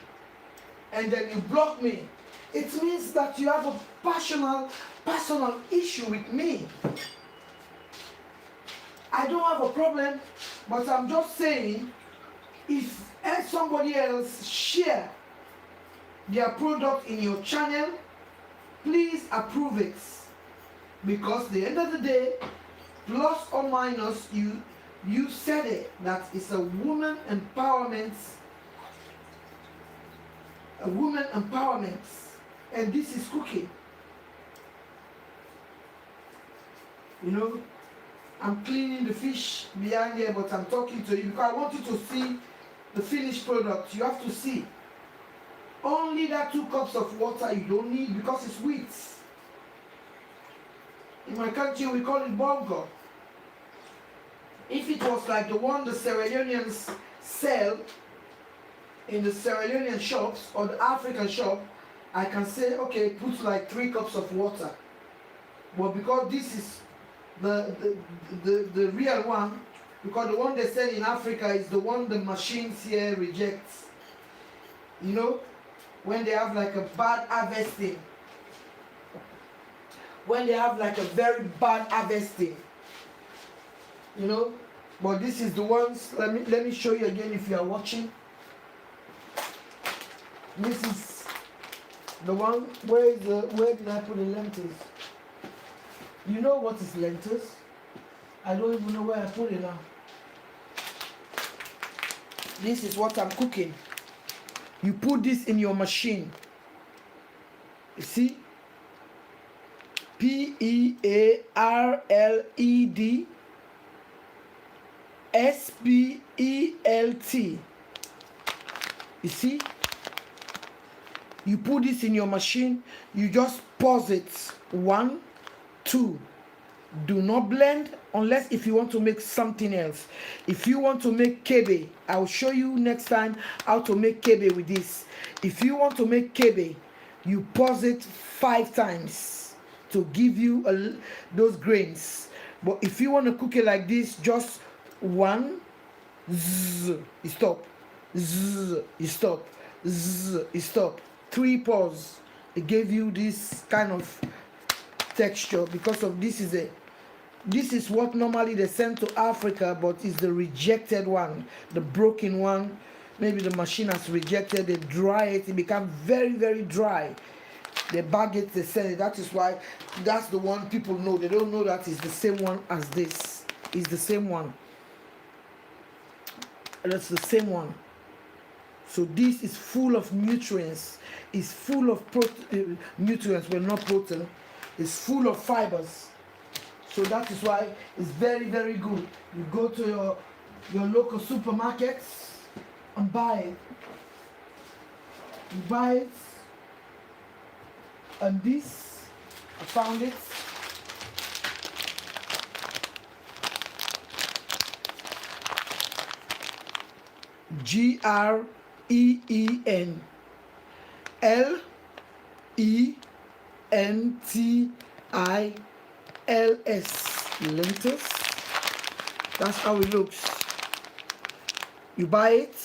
and then you block me, it means that you have a personal issue with me. I don't have a problem, but I'm just saying, if somebody else share their product in your channel, please approve it. Because at the end of the day, plus or minus, you said it, that it's a woman empowerment. A woman empowerment. And this is cooking. I'm cleaning the fish behind here, but I'm talking to you because I want you to see the finished product. You have to see. Only that 2 cups of water you don't need because it's wheat. In my country, we call it bulgur. If it was like the one the Sierra Leoneans sell in the Sierra Leonean shops or the African shop, I can say, okay, put like 3 cups of water. But because this is the real one, because the one they sell in Africa is the one the machines here rejects. When they have like a bad harvesting. When they have like a very bad harvesting. But this is the ones, let me show you again if you are watching. This is the one, where did I put the lentils? You know what is lentils? I don't even know where I put it now. This is what I'm cooking. You put this in your machine. You see? Speelt. You see, you put this in your machine, you just pause it. 1, 2. Do not blend unless if you want to make something else. If you want to make kebe, I'll show you next time how to make kebe with this. If you want to make kebe, you pause it 5 times to give you those grains. But if you want to cook it like this, just 1, zzz, you stop, zzz, you stop, zzz, you stop. 3 pause. It gave you this kind of texture because of this is what normally they send to Africa, but it's the rejected one, the broken one. Maybe the machine has rejected. They dry it, it becomes very, very dry. They bag it, they send it. That is why that's the one people know. They don't know that it's the same one as this. It's the same one. That's the same one. So this is full of nutrients. It's full of nutrients, but not protein. It's full of fibers. So that is why it's very, very good. You go to your local supermarkets and buy it. You buy it. And this, I found it. GREENTILS. Lentils. That's how it looks. You buy it.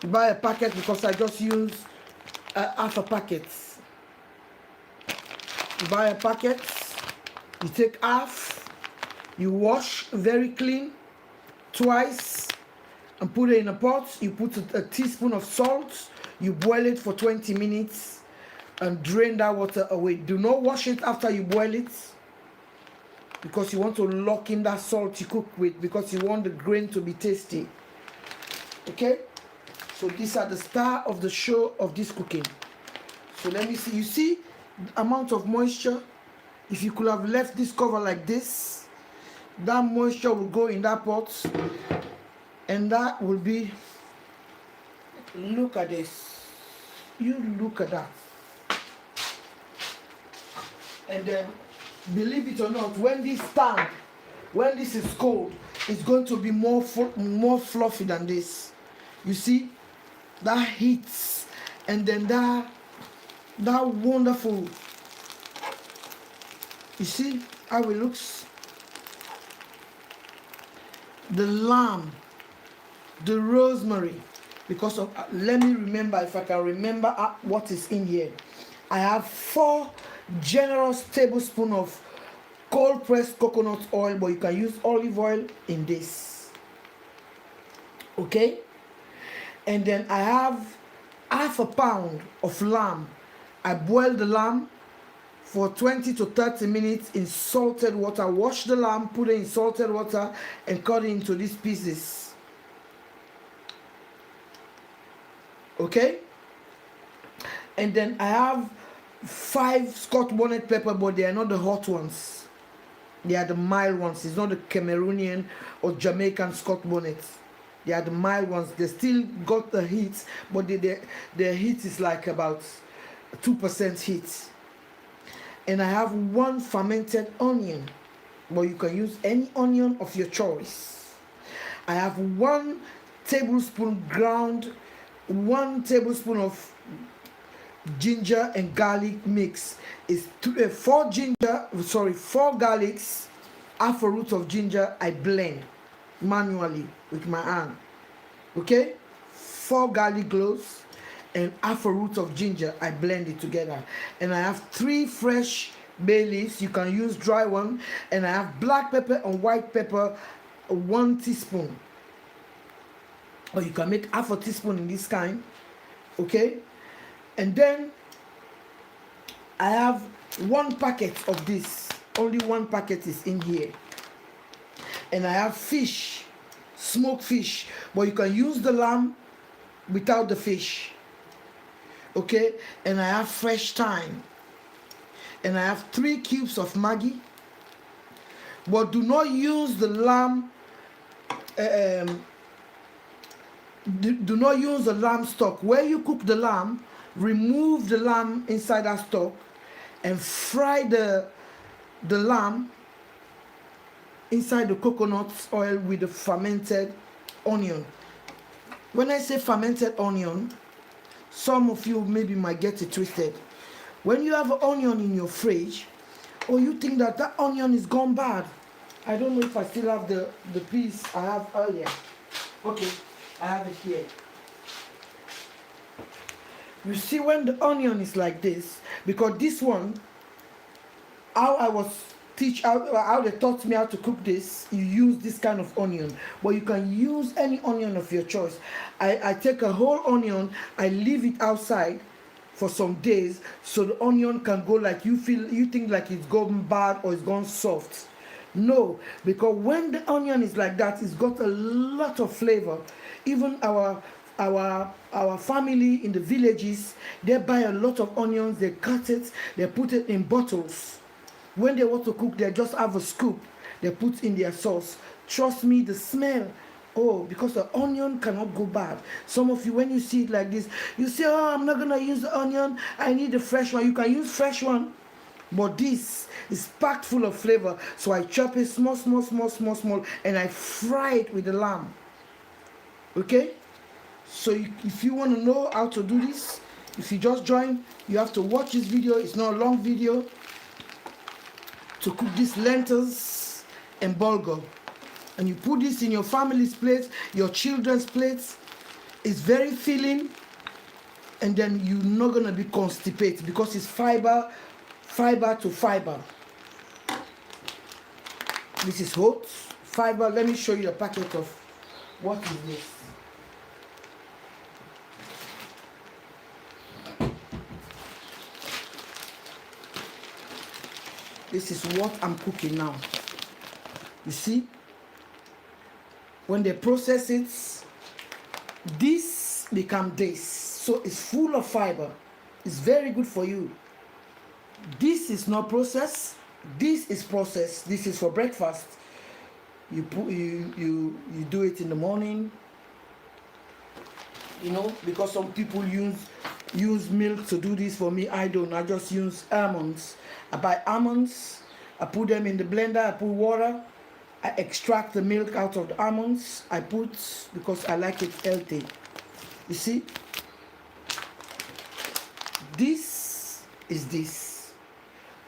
You buy a packet because I just use half a packet. You buy a packet. You take half. You wash very clean twice and put it in a pot. You put a teaspoon of salt. You boil it for 20 minutes and drain that water away. Do not wash it after you boil it because you want to lock in that salt you cook with, because you want the grain to be tasty. Okay, so these are the star of the show of this cooking. So let me see. You see the amount of moisture? If you could have left this cover like this, that moisture will go in that pot, and that will be, look at this, you look at that. And then, believe it or not, when this is cold, it's going to be more fluffy than this. You see, that heats, and then that wonderful, you see how it looks? The lamb, the rosemary, because of, let me remember, if I can remember what is in here. I have 4 generous tablespoons of cold pressed coconut oil, but you can use olive oil in this. Okay, and then I have half a pound of lamb. I boiled the lamb for 20 to 30 minutes in salted water. Wash the lamb, put it in salted water, and cut it into these pieces. Okay, and then I have 5 Scotch bonnet pepper, but they are not the hot ones. They are the mild ones. It's not the Cameroonian or Jamaican Scotch bonnets. They are the mild ones. They still got the heat, but their heat is like about 2% heat. And I have 1 fermented onion, but you can use any onion of your choice. I have 1 tablespoon ground, 1 tablespoon of ginger and garlic mix. Is 4 garlics, half a root of ginger. I blend manually with my hand. Okay, 4 garlic cloves and half a root of ginger. I blend it together, and I have 3 fresh bay leaves. You can use dry one, and I have black pepper and white pepper, 1 teaspoon, or you can make half a teaspoon in this kind. Okay, and then I have 1 packet of this. Only 1 packet is in here. And I have fish, smoked fish, but you can use the lamb without the fish. Okay, and I have fresh thyme. and I have 3 cubes of Maggi. But do not use the lamb. Do not use the lamb stock. Where you cook the lamb, remove the lamb inside that stock and fry the lamb inside the coconut oil with the fermented onion. When I say fermented onion, some of you maybe might get it twisted. When you have an onion in your fridge, or you think that onion is gone bad, I don't know if I still have the piece I have earlier. Okay, I have it here. You see, when the onion is like this, because this one, how they taught me how to cook this, you use this kind of onion, but you can use any onion of your choice. I take a whole onion, I leave it outside for some days so the onion can go like you think like it's gone bad or it's gone soft. No, because when the onion is like that, it's got a lot of flavor. Even our family in the villages, they buy a lot of onions, they cut it, they put it in bottles. When they want to cook, they just have a scoop, they put in their sauce. Trust me, the smell, because the onion cannot go bad. Some of you, when you see it like this, you say, I'm not gonna use the onion, I need a fresh one. You can use fresh one, but this is packed full of flavor. So I chop it small, and I fry it with the lamb. Okay, so if you want to know how to do this, if you just join, you have to watch this video. It's not a long video, to cook these lentils and bulgur. And you put this in your family's plate, your children's plates. It's very filling, and then you're not gonna be constipated because it's fiber to fiber. This is hot fiber. Let me show you a packet of what is this. This is what I'm cooking now. You see, when they process it, this becomes this. So it's full of fiber. It's very good for you. This is not processed. This is processed. This is for breakfast. You do it in the morning. You know, because some people use milk to do this. For me, I don't. I just use almonds. I buy almonds. I put them in the blender. I put water. I extract the milk out of the almonds. I put, because I like it healthy. You see? This is this.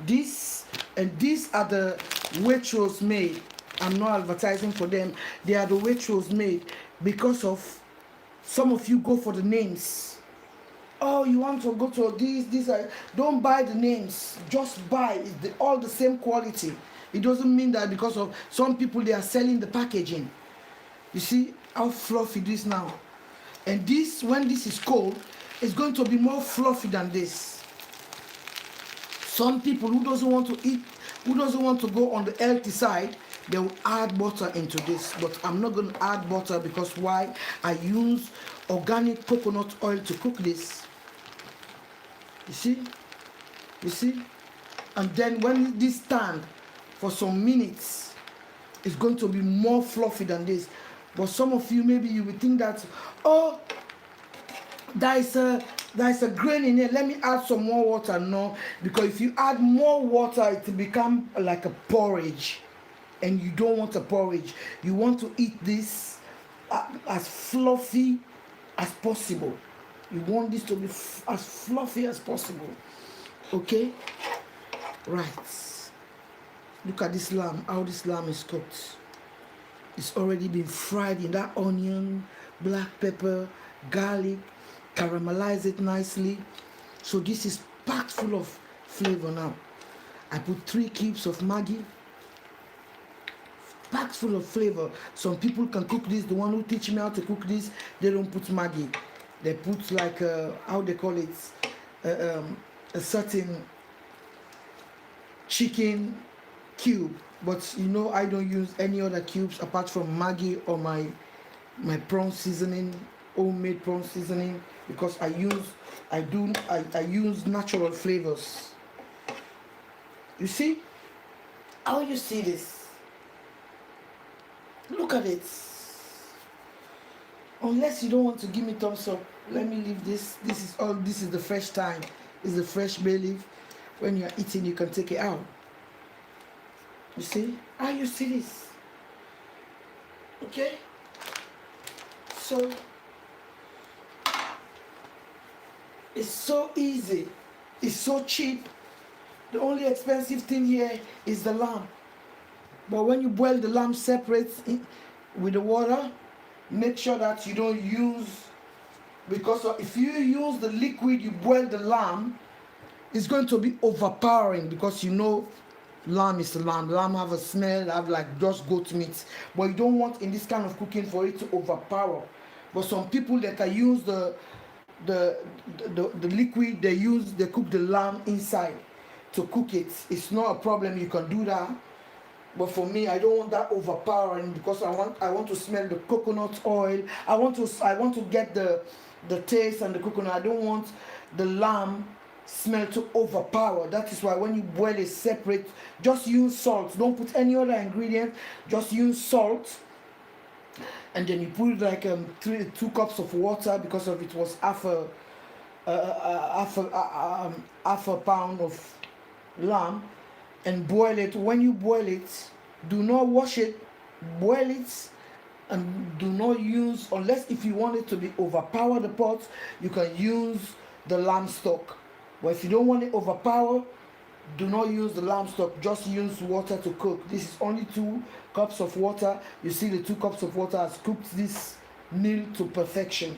This, and these are the Waitrose made. I'm not advertising for them. They are the Waitrose made because of some of you go for the names. Oh, you want to go to these are, don't buy the names. Just buy. It's all the same quality. It doesn't mean that because of some people, they are selling the packaging. You see how fluffy this now. And this, when this is cold, it's going to be more fluffy than this. Some people who doesn't want to eat, who doesn't want to go on the healthy side, they will add butter into this. But I'm not going to add butter because why? I use organic coconut oil to cook this. You see? You see? And then when this stand for some minutes, it's going to be more fluffy than this. But some of you, maybe you will think that, oh, there's a grain in it, let me add some more water. No, because if you add more water, it will become like a porridge, and you don't want a porridge. You want to eat this as fluffy as possible. You want this to be as fluffy as possible. Okay? Right. Look at this lamb, how this lamb is cooked. It's already been fried in that onion, black pepper, garlic, caramelize it nicely. So this is packed full of flavor now. I put 3 cubes of Maggi, packed full of flavor. Some people can cook this. The one who teach me how to cook this, they don't put Maggi. They put like how they call it, a certain chicken cube. But you know, I don't use any other cubes apart from Maggi or my prawn seasoning, homemade prawn seasoning, because I use natural flavors. You see? How you see this? Look at it. Unless you don't want to give me thumbs up, let me leave this. This is the fresh thyme. This is the fresh bay leaf. When you're eating, you can take it out. You see? How you see this? Okay? So it's so easy. It's so cheap. The only expensive thing here is the lamb. But when you boil the lamb separate with the water, make sure that you don't use, because if you use the liquid you boil the lamb, it's going to be overpowering, because you know lamb is lamb. Lamb have a smell, have like just goat meat. But you don't want in this kind of cooking for it to overpower. But some people that use the liquid, they cook the lamb inside to cook it. It's not a problem, you can do that. But for me, I don't want that overpowering, because I want to smell the coconut oil. I want to get the taste and the coconut. I don't want the lamb smell to overpower. That is why when you boil it separate, just use salt. Don't put any other ingredient. Just use salt, and then you put like 2 cups of water, because of it was half a pound of lamb, and boil it. When you boil it, do not wash it, boil it, and do not use, unless if you want it to be overpower the pot, you can use the lamb stock. But if you don't want it overpower, do not use the lamb stock, just use water to cook. This is only 2 cups of water. You see the 2 cups of water has cooked this meal to perfection,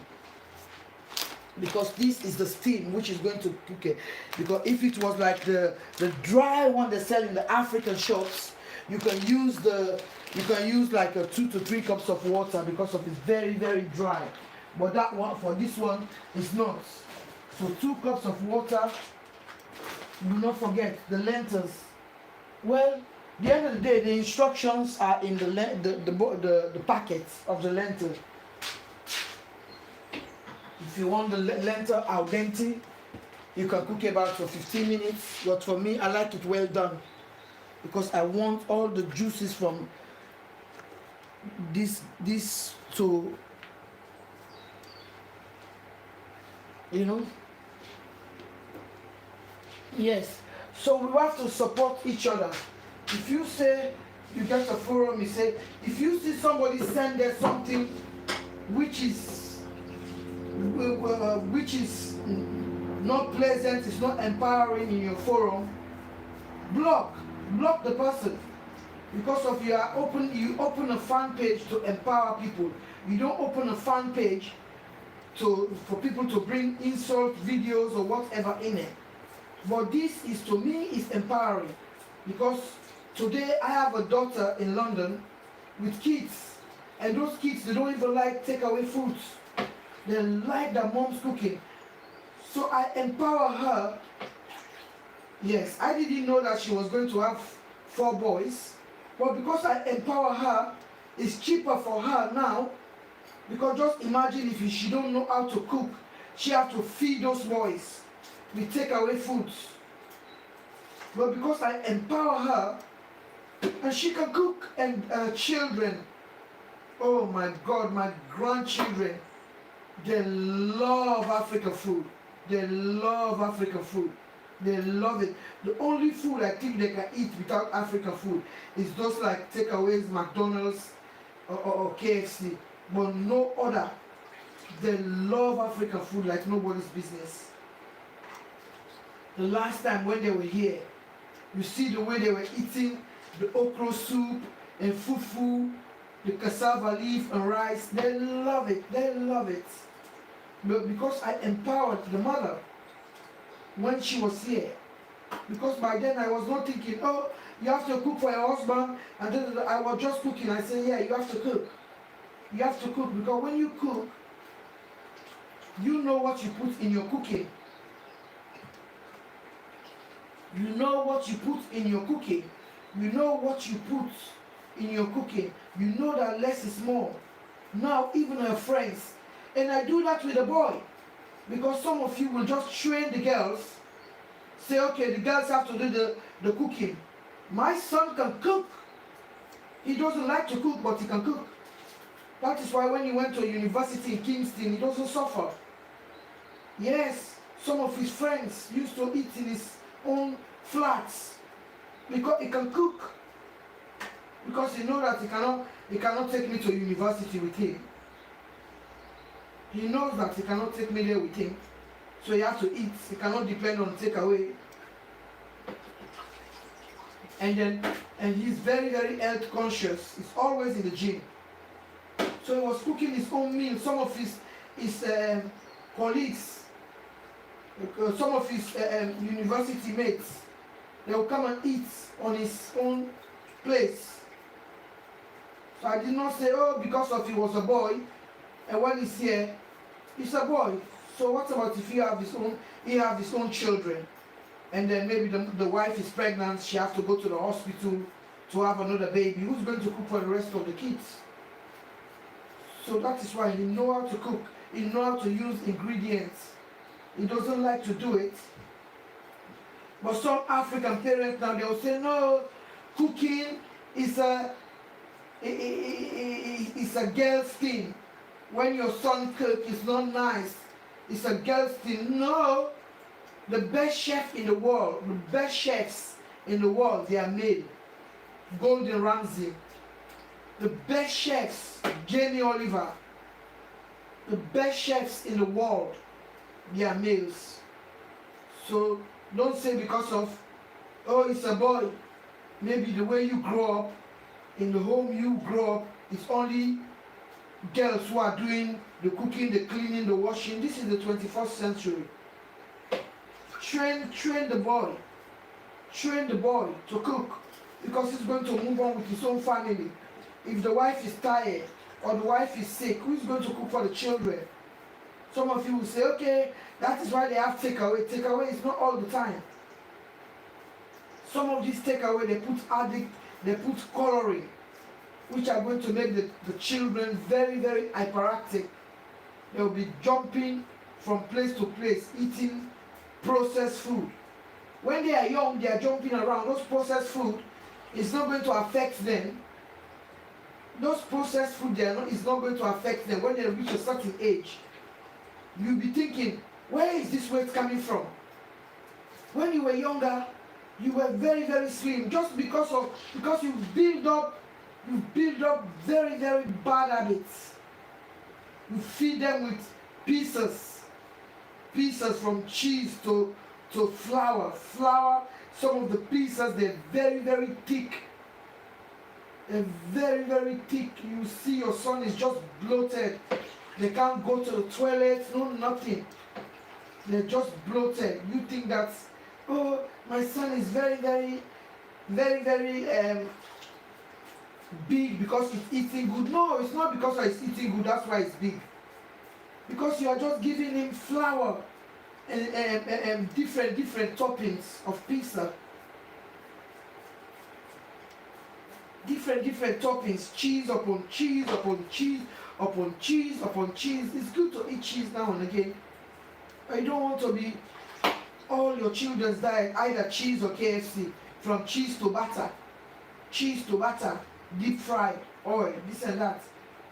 because this is the steam which is going to cook it. Because if it was like the dry one they sell in the African shops, you can use like 2 to 3 cups of water, because of it's very, very dry. But that one, for this one, is not. So 2 cups of water. Do not forget the lentils. Well, at the end of the day, the instructions are in the packets of the lentil. If you want the lentil al dente, you can cook it about for 15 minutes. But for me, I like it well done, because I want all the juices from this to, you know. Yes. So we have to support each other. If you say you get a forum, you say, if you see somebody send there something which is not pleasant, it's not empowering in your forum, block the person. Because of you open a fan page to empower people. You don't open a fan page for people to bring insult videos or whatever in it. But this is, to me, is empowering, because today I have a daughter in London with kids, and those kids, they don't even like takeaway foods. They like their mom's cooking. So I empower her. Yes, I didn't know that she was going to have 4 boys, but because I empower her, it's cheaper for her now. Because just imagine if she don't know how to cook, she have to feed those boys with takeaway foods. But because I empower her, and she can cook, and children, oh my God, my grandchildren, they love African food. They love African food. They love it. The only food I think they can eat without African food is those like takeaways, McDonald's or KFC, but no other. They love African food like nobody's business. The last time when they were here, you see the way they were eating the okra soup and fufu, the cassava leaf and rice. They love it. They love it. But because I empowered the mother when she was here, because by then I was not thinking, oh, you have to cook for your husband, and then I was just cooking. I said, yeah, you have to cook. You have to cook, because when you cook, you know what you put in your cooking. You know what you put in your cooking. You know what you put in your cooking. You know that less is more. Now, even her friends, and I do that with a boy, because some of you will just train the girls, say, okay, the girls have to do the cooking. My son can cook. He doesn't like to cook, but he can cook. That is why when he went to university in Kingston, he doesn't suffer. Yes, some of his friends used to eat in his own flats because he can cook. Because he knows that he cannot take me to university with him. He knows that he cannot take me there with him. So he has to eat. He cannot depend on takeaway. And he's very, very health conscious. He's always in the gym. So he was cooking his own meal. Some of his colleagues, some of his university mates, they will come and eat on his own place. So I did not say, oh, because of he was a boy, and when he's here, he's a boy. So what about if he have his own children, and then maybe the wife is pregnant, she has to go to the hospital to have another baby. Who's going to cook for the rest of the kids? So that is why he knows how to cook. He knows how to use ingredients. He doesn't like to do it. But some African parents now, they will say, no, cooking is a girl's thing. When your son cooks, it's not nice. It's a girl's thing. No. The best chef in the world, the best chefs in the world, they are male. Gordon Ramsay. The best chefs, Jamie Oliver. The best chefs in the world, they are males. So don't say because of, oh, it's a boy. Maybe the way you grow up, in the home you grow up, it's only girls who are doing the cooking, the cleaning, the washing. This is the 21st century. Train the boy. Train the boy to cook, because he's going to move on with his own family. If the wife is tired or the wife is sick, who is going to cook for the children? Some of you will say, okay, that is why they have takeaway. Takeaway is not all the time. Some of these takeaway, they put coloring, which are going to make the children very, very hyperactive. They will be jumping from place to place, eating processed food. When they are young, they are jumping around. Those processed food is not going to affect them. Those processed food is not going to affect them. When they reach a certain age, you'll be thinking, where is this weight coming from? When you were younger, you were very, very slim, just because you build up very, very bad habits. You feed them with pieces from cheese to flour. Some of the pieces, they're very, very thick. They're very, very thick. You see your son is just bloated. They can't go to the toilet, no nothing. They're just bloated. You think that, oh, my son is very, very, very, very big because he's eating good. No, it's not because he's eating good, that's why he's big. Because you are just giving him flour and different toppings of pizza. Different toppings, cheese upon cheese upon cheese upon cheese upon cheese. It's good to eat cheese now and again. But you don't want to be all your children's diet, either cheese or KFC, from cheese to butter, deep fried, oil, this and that.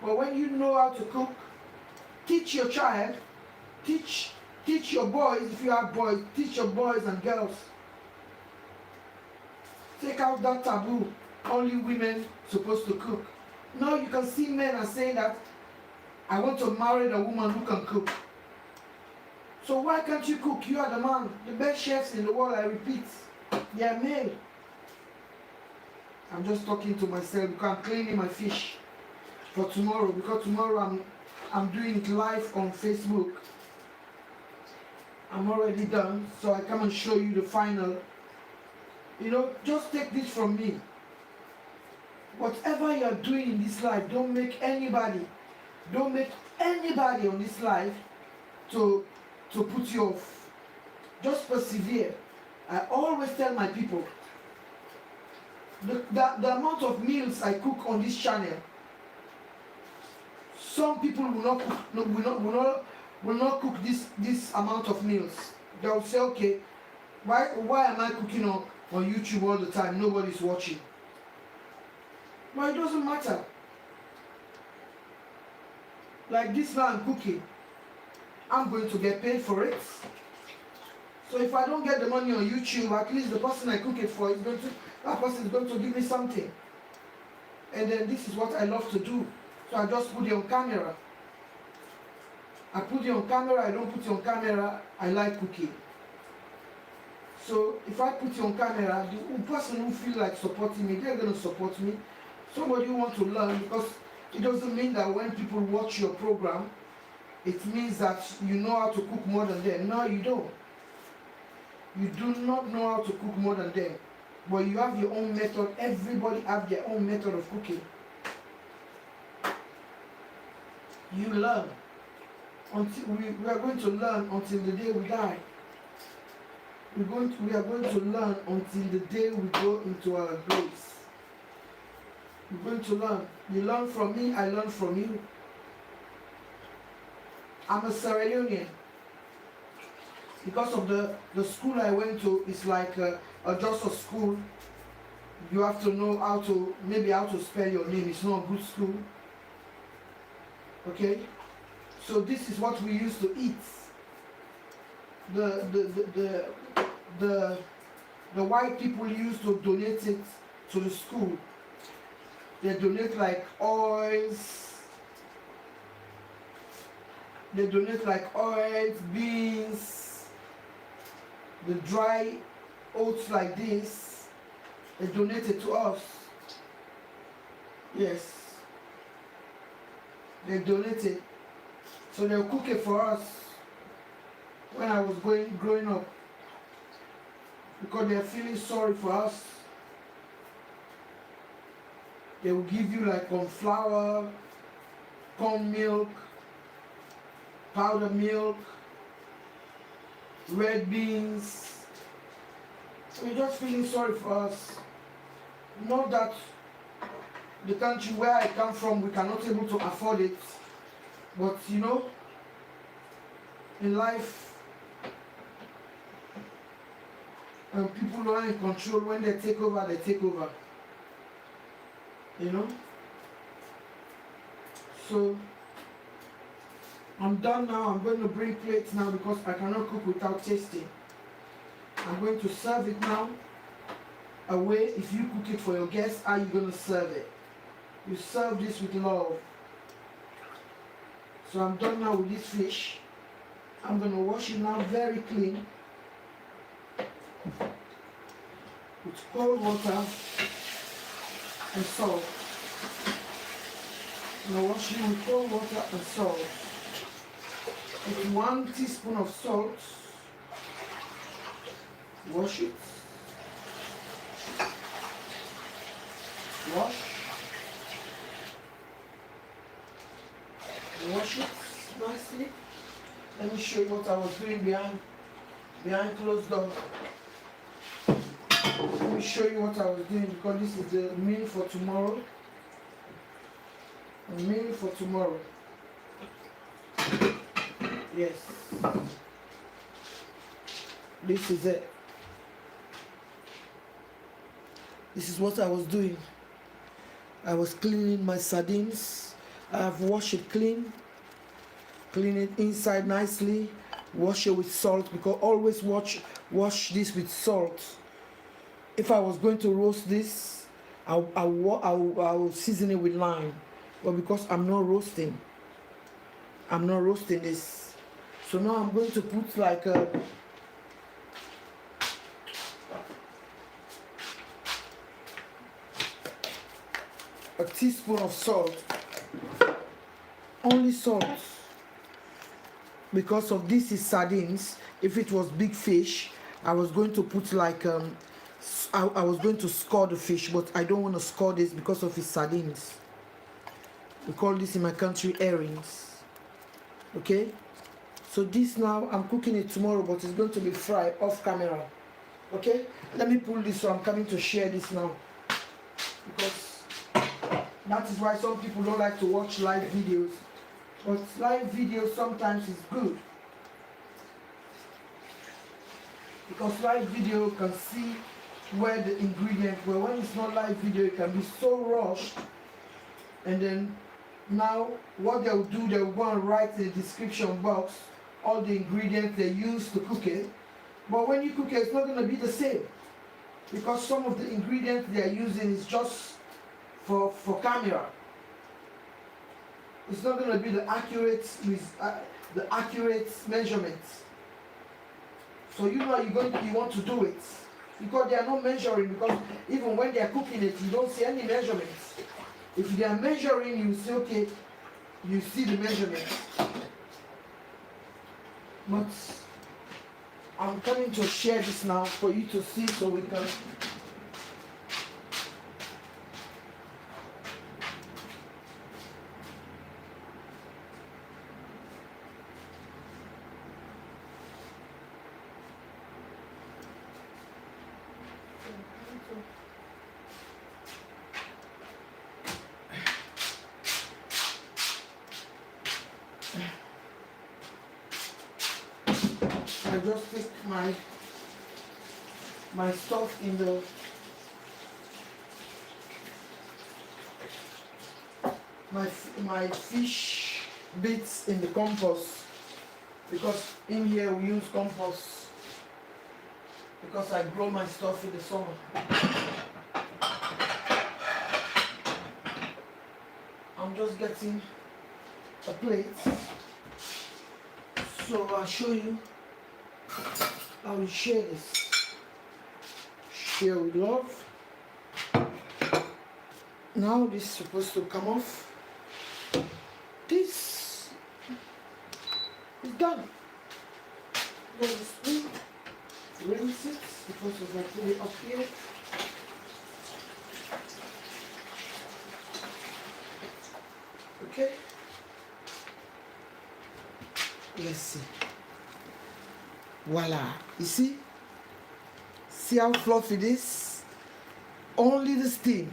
But when you know how to cook, teach your child, teach your boys, if you have boys, teach your boys and girls. Take out that taboo, only women supposed to cook. Now you can see men are saying that, I want to marry a woman who can cook. So why can't you cook? You are the man. The best chefs in the world, I repeat, they are male. I'm just talking to myself because I'm cleaning my fish for tomorrow, because tomorrow I'm doing it live on Facebook. I'm already done, so I come and show you the final. You know, just take this from me. Whatever you're doing in this life, don't make anybody on this life to put you off. Just persevere. I always tell my people, the amount of meals I cook on this channel, some people will not cook this amount of meals. They'll say, okay, why am I cooking on YouTube all the time, nobody's watching. But it doesn't matter. Like this now I'm cooking, I'm going to get paid for it. So if I don't get the money on YouTube, at least the person I cook it for is going to, that person is going to give me something. And then this is what I love to do. So I just put it on camera. I put it on camera, I don't put it on camera, I like cooking. So if I put it on camera, the person who feel like supporting me, they're going to support me. Somebody who wants to learn, because it doesn't mean that when people watch your program, it means that you know how to cook more than them. No, you don't. You do not know how to cook more than them. But you have your own method. Everybody have their own method of cooking. You learn. Until we are going to learn until the day we die. We are going to learn until the day we go into our graves. We're going to learn. You learn from me, I learn from you. I'm a Sierra Leonean. Because of the school I went to, it's like just a school. You have to know how to spell your name. It's not a good school. Okay? So this is what we used to eat. The white people used to donate it to the school. They donate like oils. They donate like oils, beans, the dry oats like this. They donate it to us. Yes. They donate it. So they'll cook it for us when I was growing up. Because they're feeling sorry for us. They will give you like corn flour, corn milk, powdered milk, red beans. So you're just feeling sorry for us. Not that the country where I come from, we cannot able to afford it. But you know, in life, people who are in control, when they take over, they take over. You know? So, I'm done now. I'm going to bring plates now because I cannot cook without tasting. I'm going to serve it now. Away, if you cook it for your guests, how are you going to serve it? You serve this with love. So I'm done now with this fish. I'm going to wash it now very clean. With cold water and salt. I'm going to wash it with cold water and salt. With 1 teaspoon of salt. Wash it. Wash. Wash it nicely. Let me show you what I was doing behind closed doors. Let me show you what I was doing because this is the meal for tomorrow. A meal for tomorrow. Yes. This is it. This is what I was doing. I was cleaning my sardines. I have washed it clean. Clean it inside nicely. Wash it with salt because always wash this with salt. If I was going to roast this, I'll season it with lime. But because I'm not roasting this. So now I'm going to put like a teaspoon of salt. Only salt. Because of this is sardines. If it was big fish, I was going to put like I was going to score the fish, but I don't want to score this because of its sardines. We call this in my country herrings. Okay? So this now, I'm cooking it tomorrow, but it's going to be fried off camera. Okay? Let me pull this so I'm coming to share this now. Because that is why some people don't like to watch live videos. But live videos sometimes is good. Because live video can see where the ingredients were. When it's not live video, it can be so rushed. And then now what they'll do, they'll go and write in the description box all the ingredients they use to cook it. But when you cook it, it's not going to be the same, because some of the ingredients they are using is just for camera. It's not going to be the accurate measurements. So you know you want to do it, because they are not measuring, because even when they are cooking it, you don't see any measurements. If they are measuring, you say, okay, you see the measurements. But I'm coming to share this now for you to see, so we can. I just put my stuff in my fish bits in the compost, because in here we use compost, because I grow my stuff in the summer. I'm just getting a plate, so I'll show you. I will share this. Share with love. Now this is supposed to come off. This is done. Then the spoon, rinse it, because if I put it up here. Okay. Let's see. Voila. You see? See how fluffy it is? Only the steam.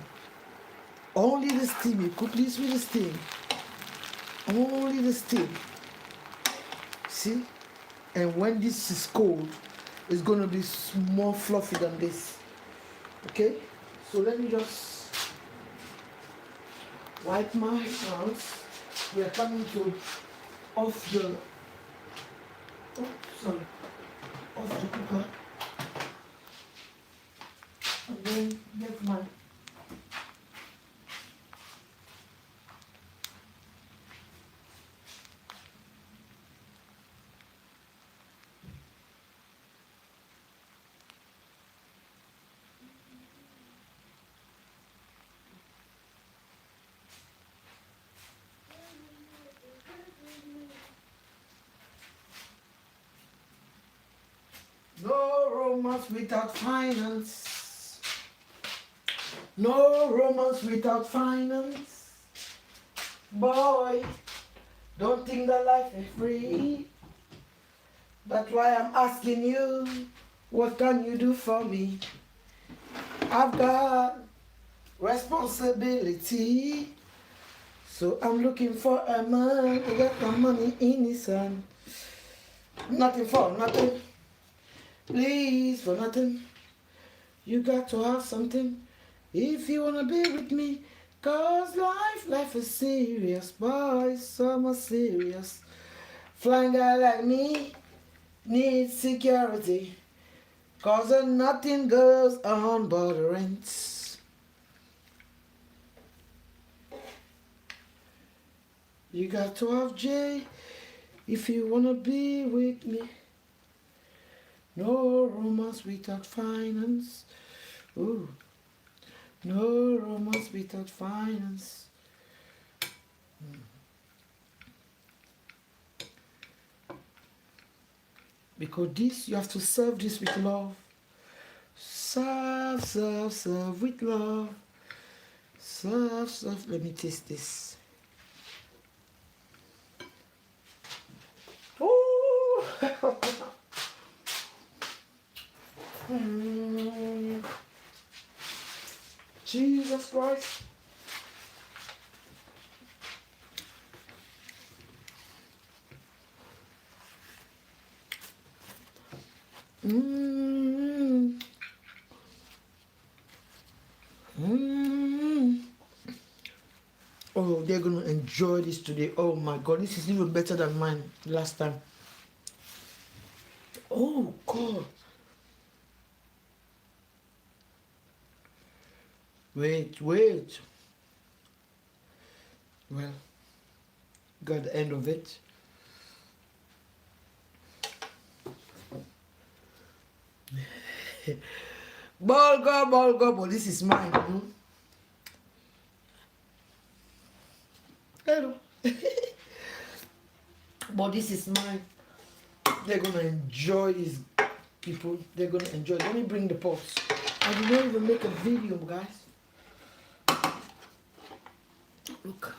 Only the steam. You cook this with the steam. Only the steam. See? And when this is cold, it's going to be more fluffy than this. Okay? So let me just wipe my hands. We are coming to off the... Oh, sorry. Off the cooker, and then get my no romance without finance. No romance without finance. Boy, don't think that life is free. That's why I'm asking you, what can you do for me? I've got responsibility, so I'm looking for a man who got the money in his hand. Nothing for nothing. Please, for nothing. You got to have something if you wanna be with me. Cause life is serious, boy, so much serious. Flying guy like me needs security. Cause nothing goes on but rents. You got to have J if you wanna be with me. No romance without finance. Ooh. No romance without finance. Because this, you have to serve this with love. Serve, serve, serve with love. Serve, serve. Let me taste this. Oh! Jesus Christ. Oh, they're gonna enjoy this today. Oh my God, this is even better than mine last time. Oh God. Wait. Well, got the end of it. Bulgur, but this is mine. Hello. But this is mine. They're gonna enjoy these people. They're gonna enjoy. Let me bring the pots. I did not even make a video, guys. Look.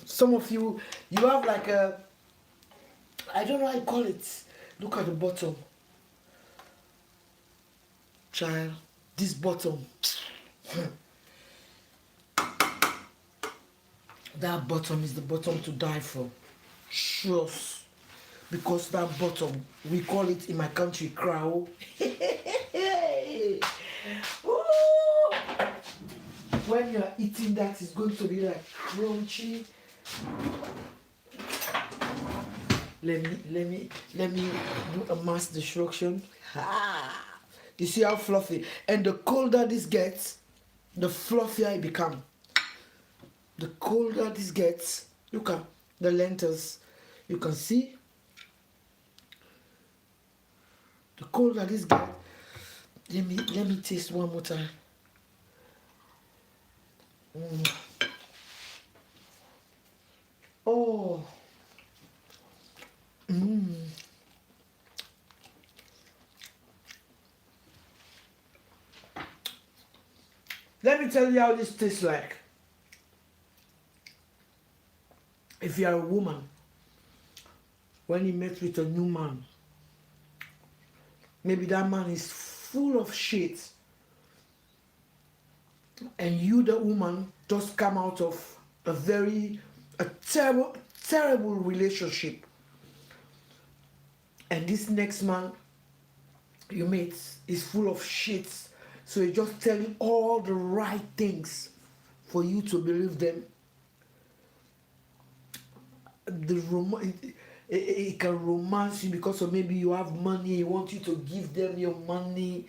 Some of you have like a, I don't know how you call it. Look at the bottom. Child, this bottom. That bottom is the bottom to die for. Trust. Because that bottom, we call it in my country, crow. When you're eating that, it's going to be like crunchy. Let me do a mass destruction. You see how fluffy? And the colder this gets, the fluffier it becomes. The colder this gets, look at the lentils. You can see. The colder this gets. Let me taste one more time. Oh. Let me tell you how this tastes like. If you are a woman, when you met with a new man, maybe that man is full of shit, and you, the woman, just come out of a terrible relationship, and this next man you meet is full of shit, so he just telling all the right things for you to believe them. It can romance you because of maybe you have money, he wants you to give them your money,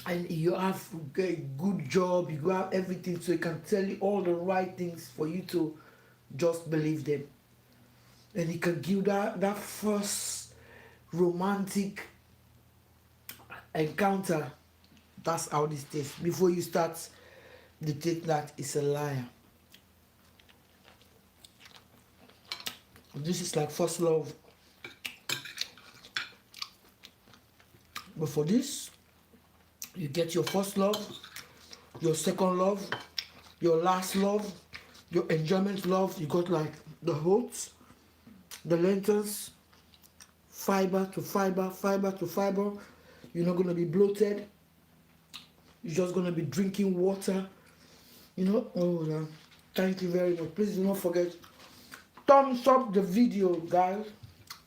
and you have a good job, you have everything, so he can tell you all the right things for you to just believe them. And he can give that first romantic encounter. That's how this tastes. Before you start, the taste that is a liar. This is like first love. But for this, you get your first love, your second love, your last love, your enjoyment love. You got like the oats, the lentils, fiber to fiber, fiber to fiber. You're not going to be bloated. You're just going to be drinking water. Oh, yeah. Thank you very much. Please do not forget, thumbs up the video, guys.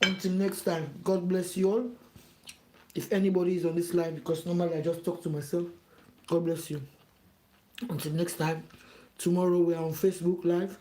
Until next time, God bless you all. If anybody is on this line, because normally I just talk to myself, God bless you. Until next time, tomorrow we are on Facebook Live.